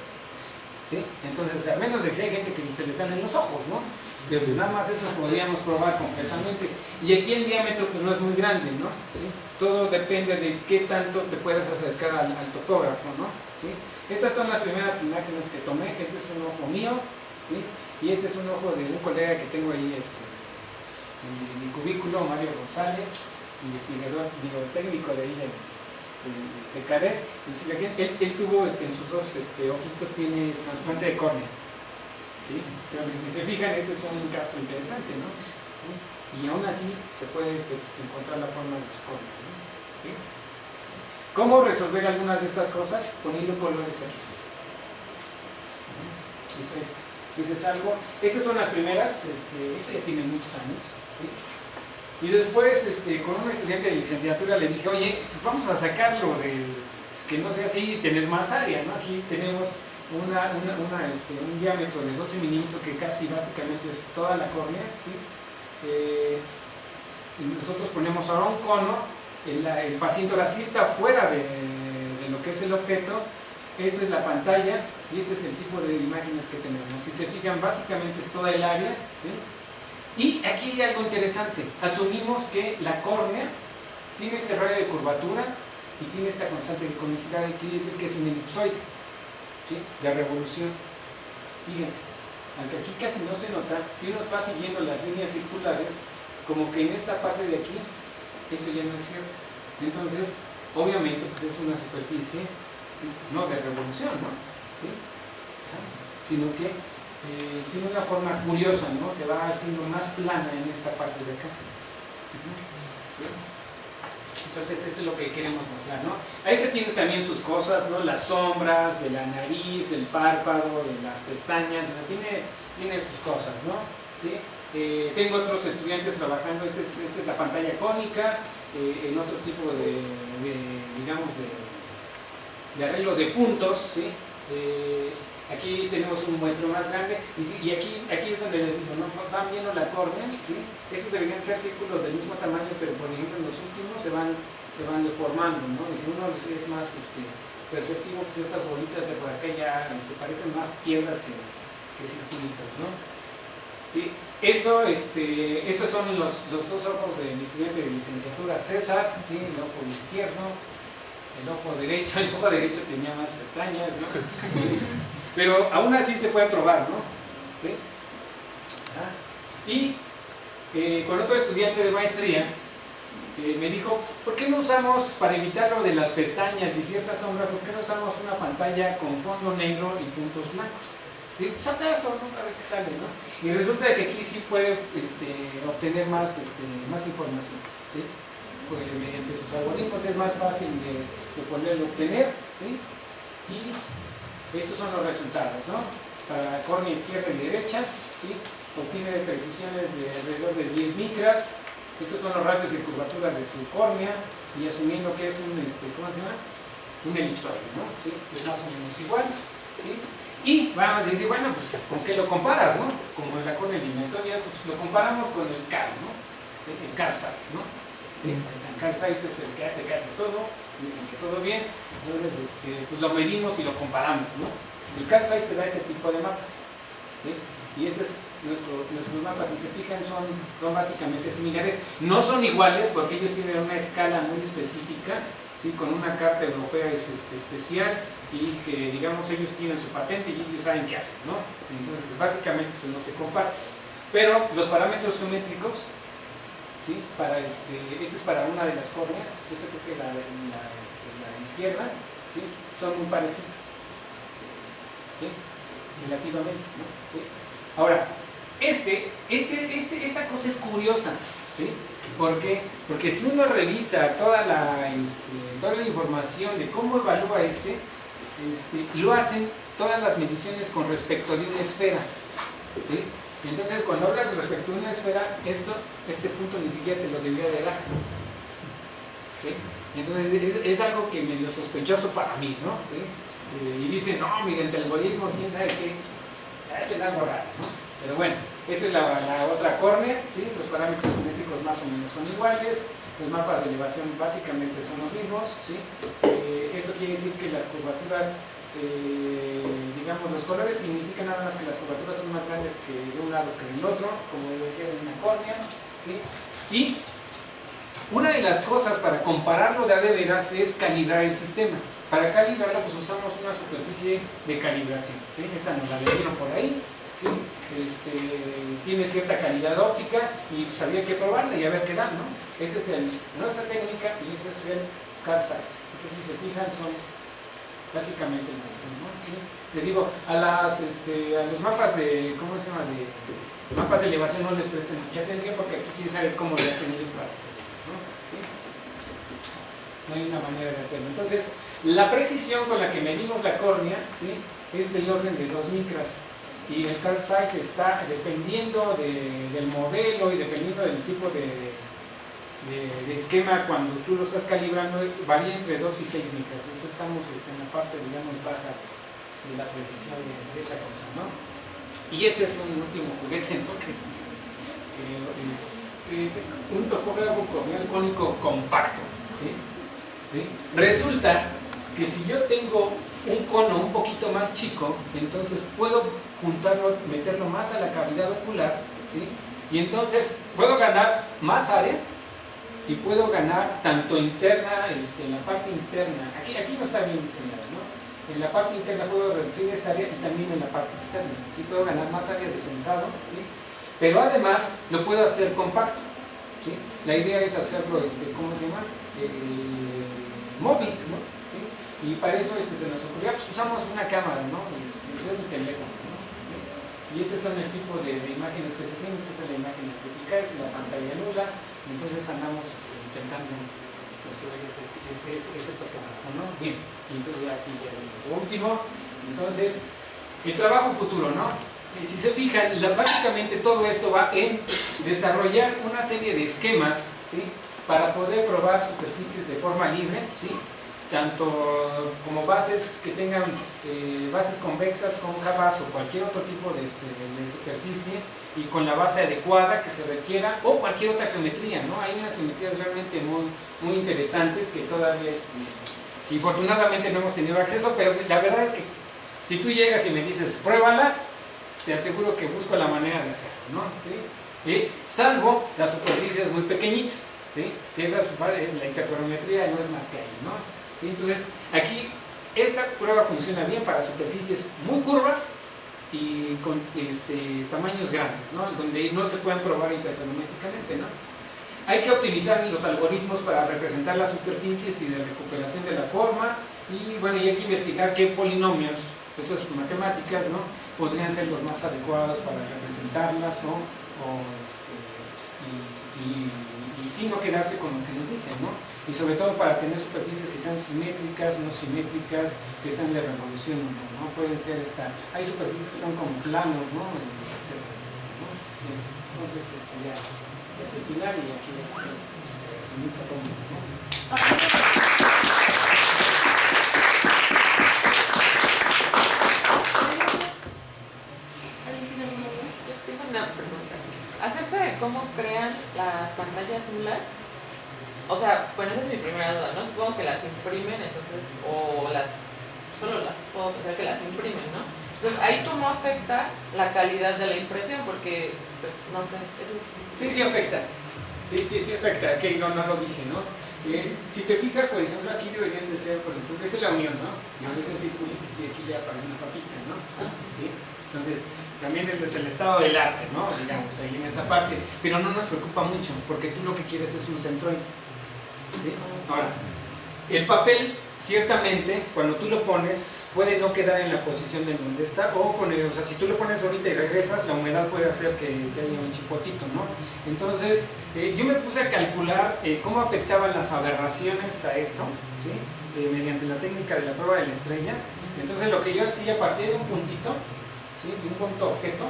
¿sí? Entonces, a menos de que hay gente que se les salen los ojos, ¿no? Pero pues nada más eso podríamos probar completamente. Y aquí el diámetro pues no es muy grande, ¿no? ¿Sí? todo depende de qué tanto te puedes acercar al topógrafo, ¿no? ¿Sí? Estas son las primeras imágenes que tomé. Este es un ojo mío, ¿sí? Y este es un ojo de un colega que tengo ahí en mi cubículo, Mario González, investigador, técnico de ahí de Secaret. Él tuvo en sus dos ojitos, tiene trasplante de córnea. ¿Sí? Entonces, si se fijan, este es un caso interesante, ¿no? ¿Sí? Y aún así se puede encontrar la forma de su córnea, ¿no? ¿Sí? ¿Cómo resolver algunas de estas cosas? Poniendo colores aquí. Eso es algo. Estas son las primeras, eso ya tiene muchos años. ¿Sí? Y después, con un estudiante de licenciatura le dije, oye, vamos a sacarlo que no sea así y tener más área, ¿no? Aquí tenemos un diámetro de 12 milímetros que casi básicamente es toda la córnea, ¿sí? Y nosotros ponemos ahora un cono, el paciente ahora sí está fuera de lo que es el objeto. Esa es la pantalla y ese es el tipo de imágenes que tenemos. Si se fijan, básicamente es toda el área, ¿sí? Y aquí hay algo interesante. Asumimos que la córnea tiene este radio de curvatura y tiene esta constante de conicidad, y quiere decir que es un elipsoide, ¿sí? De revolución. Fíjense, aunque aquí casi no se nota, si uno va siguiendo las líneas circulares, como que en esta parte de aquí, eso ya no es cierto. Entonces, obviamente, pues es una superficie no de revolución, ¿no? ¿Sí? Sino que tiene una forma curiosa, ¿no? Se va haciendo más plana en esta parte de acá. ¿Sí? Entonces eso es lo que queremos mostrar, ¿no? A tiene también sus cosas, ¿no? Las sombras de la nariz, del párpado, de las pestañas, o sea, tiene sus cosas, ¿no? ¿Sí? Tengo otros estudiantes trabajando, esta es la pantalla cónica, en otro tipo digamos, de arreglo de puntos, ¿sí? Aquí tenemos un muestreo más grande y aquí es donde les digo, ¿no? Van viendo la córnea, ¿sí? Estos deberían ser círculos del mismo tamaño, pero por ejemplo en los últimos se van deformando, ¿no? Y si uno es más perceptivo, pues estas bolitas de por acá ya parecen más piedras que circulitos, ¿no? ¿Sí? Estos son los dos ojos de mi estudiante de licenciatura, César, ¿sí? El ojo izquierdo, el ojo derecho tenía más pestañas, ¿no? Pero aún así se puede probar, ¿no? ¿Sí? Y con otro estudiante de maestría me dijo, ¿por qué no usamos, para evitar lo de las pestañas y ciertas sombras, por qué no usamos una pantalla con fondo negro y puntos blancos? Y pues hazlo, ¿no? A ver qué sale, ¿no? Y resulta que aquí sí puede obtener más información, ¿sí? Pues mediante sus algoritmos es más fácil de poderlo obtener, ¿sí? Y estos son los resultados, ¿no? Para la córnea izquierda y derecha, ¿sí? Obtiene precisiones de alrededor de 10 micras. Estos son los radios de curvatura de su córnea, y asumiendo que es un, ¿cómo se llama? Un elipsoide, ¿no? ¿Sí? Es más o menos igual, ¿sí? Y vamos a decir, bueno, pues, ¿con qué lo comparas, no? Como en la córnea eliminatoria, pues lo comparamos con el CAR, ¿no? ¿Sí? El CAR size, ¿no? ¿Sí? El CAR size es el que hace todo, dicen que todo bien, entonces pues lo medimos y lo comparamos, ¿no? El CAR size te da este tipo de mapas, ¿sí? Y ese es nuestros mapas, si se fijan, son básicamente similares. No son iguales porque ellos tienen una escala muy específica, ¿sí? Con una carta europea especial, y que, digamos, ellos tienen su patente y ellos saben qué hacen, ¿no? Entonces, básicamente eso no se comparte. Pero los parámetros geométricos, ¿sí? Este es para una de las córneas, creo que la izquierda, ¿sí? Son muy parecidos, ¿sí? Relativamente, ¿no? ¿Sí? Ahora, esta cosa es curiosa, ¿sí? ¿Por qué? Porque si uno revisa toda la información de cómo evalúa lo hacen todas las mediciones con respecto de una esfera, ¿sí? Entonces, cuando hablas respecto de una esfera, este punto ni siquiera te lo debería de dar, ¿sí? Entonces, es algo que medio sospechoso para mí, ¿no? ¿Sí? Y dicen, no, mediante algoritmos, quién sabe qué, es algo raro, ¿no? Pero bueno, esta es la otra córnea, ¿sí? Los parámetros geométricos más o menos son iguales, los mapas de elevación básicamente son los mismos, ¿sí? Esto quiere decir que las curvaturas, digamos, los colores significan nada más que las curvaturas son más grandes que de un lado que del otro, como decía, en una córnea, ¿sí? Y Una de las cosas para compararlo de a de veras es calibrar el sistema. Para calibrarlo pues usamos una superficie de calibración, ¿sí? Esta nos la vendieron por ahí, ¿sí? Tiene cierta calidad óptica y pues había que probarla y a ver qué da, ¿no? Esta es nuestra técnica y este es el Carl Zeiss. Entonces si se fijan son básicamente el mismo, ¿no? ¿Sí? Le digo, a los mapas de, ¿cómo se llama? De mapas de elevación no les presten mucha atención porque aquí quieren saber cómo le hacen ellos para obtenerlos, ¿no? ¿Sí? No hay una manera de hacerlo. Entonces, la precisión con la que medimos la córnea, ¿sí? Es del orden de 2 micras. Y el Carl Zeiss está, dependiendo del modelo y dependiendo del tipo de esquema, cuando tú lo estás calibrando, varía entre 2 y 6 micras. Entonces estamos en la parte, digamos, baja de la precisión de esta cosa, ¿no? Y este es un último juguete, ¿no? que es un topógrafo corneal cónico compacto, ¿sí? ¿Sí? Resulta que si yo tengo un cono un poquito más chico, entonces puedo juntarlo, meterlo más a la cavidad ocular, ¿sí? Y entonces puedo ganar más área y puedo ganar tanto interna, en la parte interna, aquí no está bien diseñada, ¿no? En la parte interna puedo reducir esta área y también en la parte externa, ¿sí? Puedo ganar más área de sensado, ¿sí? Pero además lo puedo hacer compacto, ¿sí? La idea es hacerlo, ¿cómo se llama? Móvil, ¿no? ¿Sí? Y para eso se nos ocurrió, pues usamos una cámara, ¿no? Y usar un teléfono, ¿no? ¿Sí? Y estos son el tipo de imágenes que se tienen. Esta es la imagen amplificada, es la pantalla nula, y entonces andamos intentando construir ese topógrafo, ¿no? Bien, y entonces ya aquí ya lo último, entonces el trabajo futuro, ¿no? Si se fijan, básicamente todo esto va en desarrollar una serie de esquemas, ¿sí? Para poder probar superficies de forma libre, ¿sí? Tanto como bases que tengan bases convexas, cóncavas o cualquier otro tipo de superficie, y con la base adecuada que se requiera, o cualquier otra geometría, ¿no? Hay unas geometrías realmente muy interesantes que todavía que infortunadamente no hemos tenido acceso, pero la verdad es que si tú llegas y me dices pruébala, te aseguro que busco la manera de hacerlo, ¿no? ¿Sí? Salvo las superficies muy pequeñitas, ¿sí? Que esa es la interferometría, no es más que ahí, ¿no? ¿Sí? Entonces aquí esta prueba funciona bien para superficies muy curvas y con tamaños grandes, ¿no? Donde no se pueden probar interferométricamente, ¿no? Hay que optimizar los algoritmos para representar las superficies y de recuperación de la forma, y bueno, y hay que investigar qué polinomios, eso es matemáticas, ¿no? Podrían ser los más adecuados para representarlas, ¿no? Y sin no quedarse con lo que nos dicen, ¿no? Y sobre todo para tener superficies que sean simétricas, no simétricas, que sean de revolución, ¿no? Pueden ser hay superficies que son como planos, ¿no? Etcétera, ¿no? Entonces, ya es el final y aquí se me usa todo, ¿no? Tengo una pregunta acerca de cómo crean las pantallas nulas. O sea, bueno, esa es mi primera duda, ¿no? Supongo que las imprimen, entonces, solo las puedo pensar que las imprimen, ¿no? Entonces, ahí cómo afecta la calidad de la impresión, porque, pues, no sé, eso es... Sí afecta. Sí afecta, que no lo dije, ¿no? Si te fijas, por ejemplo, aquí deberían de ser, por ejemplo, esta es la unión, ¿no? Y ahora es el circulito, y aquí ya aparece una papita, ¿no? ¿Sí? Entonces, también es el estado del arte, ¿no? Digamos, ahí en esa parte, pero no nos preocupa mucho, porque tú lo que quieres es un centroide, ¿sí? Ahora, el papel, ciertamente, cuando tú lo pones, puede no quedar en la posición de donde está, o sea, si tú lo pones ahorita y regresas, la humedad puede hacer que haya un chipotito, ¿no? Entonces, yo me puse a calcular cómo afectaban las aberraciones a esto, ¿sí? Mediante la técnica de la prueba de la estrella. Entonces, lo que yo hacía a partir de un puntito, ¿sí? De un punto objeto,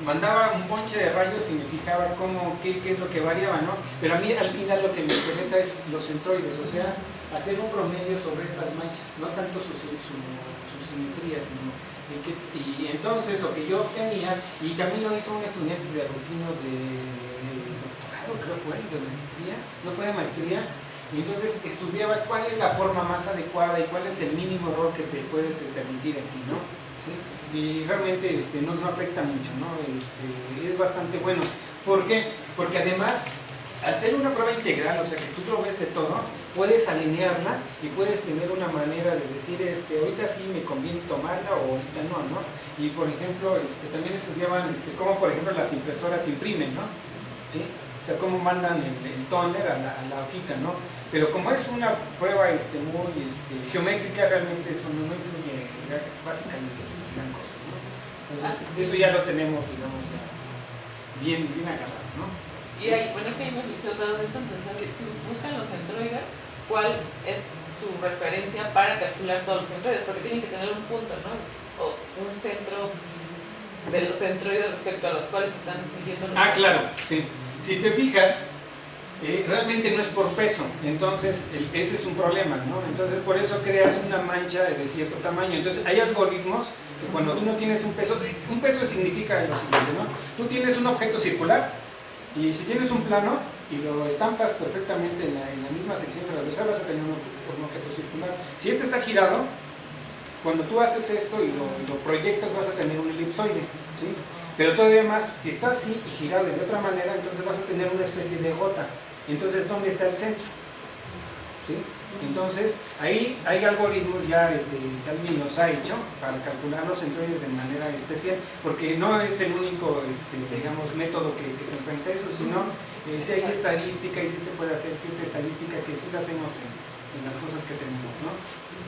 mandaba un ponche de rayos y me fijaba qué es lo que variaba, ¿no? Pero a mí al final lo que me interesa es los centroides, o sea, hacer un promedio sobre estas manchas, no tanto su simetría, sino y entonces lo que yo obtenía, y también lo hizo un estudiante de Rufino de doctorado, creo fue, de maestría, no fue de maestría, y entonces estudiaba cuál es la forma más adecuada y cuál es el mínimo error que te puedes permitir aquí, ¿no? ¿Sí? Y realmente no afecta mucho, ¿no? Es bastante bueno. ¿Por qué? Porque además al ser una prueba integral, o sea que tú lo ves de todo, puedes alinearla y puedes tener una manera de decir, ahorita sí me conviene tomarla o ahorita no, ¿no? Y por ejemplo, también estudiaban cómo por ejemplo las impresoras imprimen, ¿no? ¿Sí? O sea, cómo mandan el tóner a la hojita, ¿no? Pero como es una prueba muy geométrica, realmente eso no influye básicamente en gran cosa, ¿no? Entonces, eso ya lo tenemos, digamos, bien agarrado, ¿no? Y ahí, bueno, es que hemos dicho todo esto, entonces, si buscan los centroides, ¿cuál es su referencia para calcular todos los centroides? Porque tienen que tener un punto, ¿no? O un centro de los centroides respecto a los cuales están midiendo los centroides. Claro, sí. Si te fijas, realmente no es por peso, entonces ese es un problema, ¿no? Entonces por eso creas una mancha de cierto tamaño. Entonces hay algoritmos que cuando tú no tienes un peso significa lo siguiente, ¿no? Tú tienes un objeto circular y si tienes un plano y lo estampas perfectamente en la misma sección transversal, vas a tener un objeto circular. Si este está girado, cuando tú haces esto y lo proyectas, vas a tener un elipsoide, ¿sí? Pero todavía más, si está así y girado de otra manera, entonces vas a tener una especie de gota. Entonces, ¿dónde está el centro? ¿Sí? Entonces, ahí hay algoritmos ya Calvin los ha hecho para calcular los centroides de manera especial, porque no es el único digamos, método que se enfrenta a eso, sino si hay estadística y si se puede hacer siempre estadística, que sí la hacemos en las cosas que tenemos, ¿no?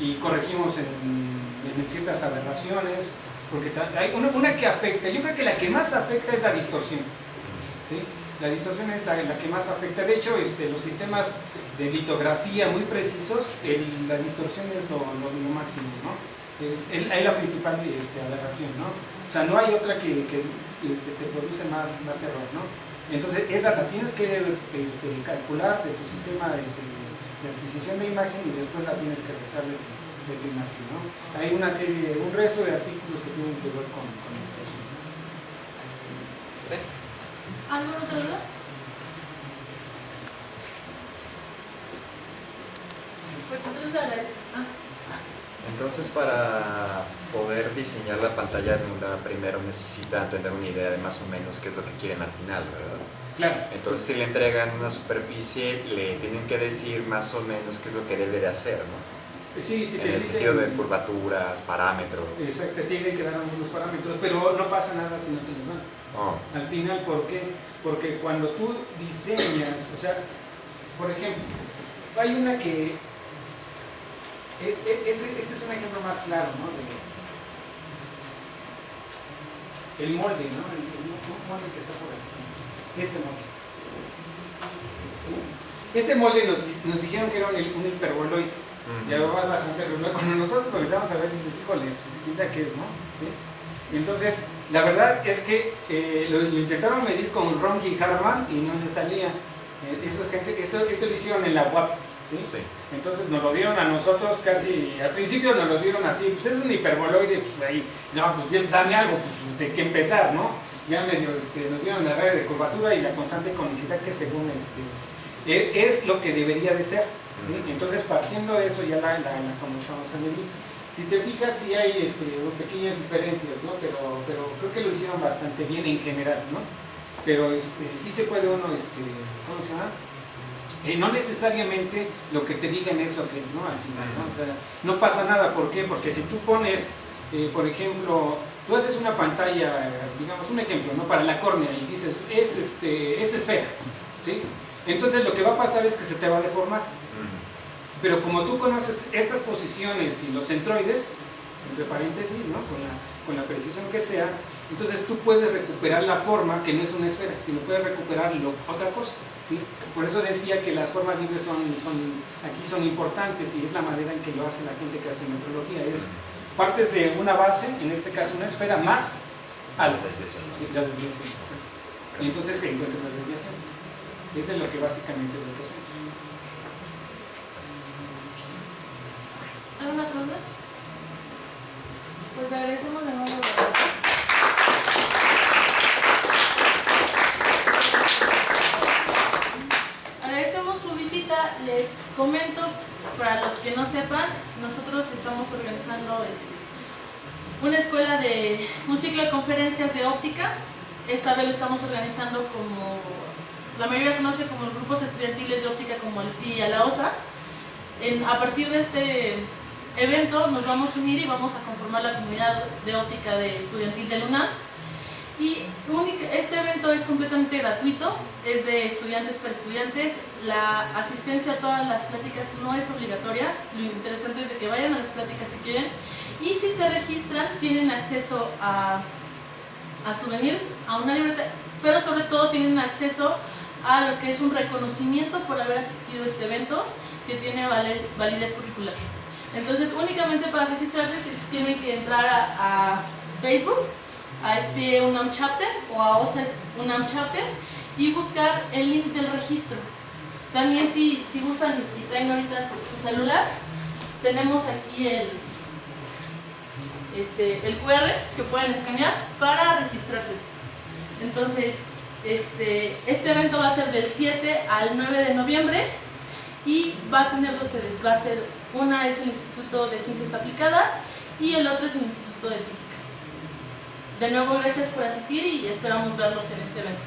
Y corregimos en ciertas aberraciones, porque hay una que afecta, yo creo que la que más afecta es la distorsión, ¿sí? La distorsión es la que más afecta. De hecho, los sistemas de litografía muy precisos, la distorsión es lo máximo, ¿no? Es la principal aberración, ¿no? O sea, no hay otra que te produce más error, ¿no? Entonces, esa la tienes que calcular de tu sistema de adquisición de imagen y después la tienes que restar de tu imagen, ¿no? Hay un resto de artículos que tienen que ver con distorsión. ¿Alguna otra duda? Pues entonces agradezco. Entonces, para poder diseñar la pantalla nula, primero necesita tener una idea de más o menos qué es lo que quieren al final, ¿verdad? Claro. Entonces, si le entregan una superficie, le tienen que decir más o menos qué es lo que debe de hacer, ¿no? Sí, en el sentido de curvaturas, parámetros. Exacto, te tienen que dar algunos parámetros, pero no pasa nada si no te los dan. Al final, ¿por qué? Porque cuando tú diseñas, o sea, por ejemplo, hay una que ese es un ejemplo más claro, ¿no? El molde, ¿no? El molde que está por aquí. Este molde nos dijeron que era un hiperboloide. Ya va bastante regular. Cuando nosotros comenzamos a ver, dices, híjole, pues quién sabe qué es, ¿no? ¿Sí? Entonces, la verdad es que lo intentaron medir con Ronchi y Harman y no le salía. Esto lo hicieron en la UAP. ¿Sí? Sí. Entonces nos lo dieron a nosotros casi, al principio nos lo dieron así, pues es un hiperboloide, pues ahí, no, pues dame algo, pues de qué empezar, ¿no? Ya medio, nos dieron la regla de curvatura y la constante conicidad que según es lo que debería de ser, ¿sí? Entonces partiendo de eso ya la comenzamos a medir. Si te fijas sí hay pequeñas diferencias, ¿no? Pero creo que lo hicieron bastante bien en general, ¿no? Pero sí se puede uno, ¿cómo se llama? No necesariamente lo que te digan es lo que es, ¿no? Al final, ¿no? O sea, no pasa nada. ¿Por qué? Porque si tú pones, por ejemplo, tú haces una pantalla, digamos un ejemplo, ¿no? Para la córnea y dices, es esfera, ¿sí? Entonces lo que va a pasar es que se te va a deformar. Pero como tú conoces estas posiciones y los centroides, entre paréntesis, ¿no? Con la precisión que sea, entonces tú puedes recuperar la forma que no es una esfera, sino puedes recuperar otra cosa, ¿sí? Por eso decía que las formas libres aquí son importantes y es la manera en que lo hace la gente que hace metrología. Es partes de una base, en este caso una esfera, más algo. Las desviaciones. Sí, las desviaciones. Y entonces se encuentran las desviaciones. Eso es lo que básicamente es lo que hacemos. ¿Alguna pregunta? Pues agradecemos de nuevo. Agradecemos su visita. Les comento, para los que no sepan, nosotros estamos organizando un ciclo de conferencias de óptica. Esta vez lo estamos organizando como la mayoría conoce como grupos estudiantiles de óptica como el SPI y a la OSA. A partir de este evento nos vamos a unir y vamos a conformar la comunidad de óptica de estudiantil del UNAM. Y este evento es completamente gratuito, es de estudiantes para estudiantes. La asistencia a todas las pláticas no es obligatoria, lo interesante es de que vayan a las pláticas si quieren. Y si se registran, tienen acceso a souvenirs, a una libreta, pero sobre todo tienen acceso a lo que es un reconocimiento por haber asistido a este evento que tiene validez curricular. Entonces, únicamente para registrarse tienen que entrar a Facebook, a SPE UNAM Chapter o a OSA UNAM Chapter y buscar el link del registro. También si gustan y traen ahorita su celular, tenemos aquí el QR que pueden escanear para registrarse. Entonces, este evento va a ser del 7 al 9 de noviembre y va a tener 2 sedes. Una es el Instituto de Ciencias Aplicadas y el otro es el Instituto de Física. De nuevo, gracias por asistir y esperamos verlos en este evento.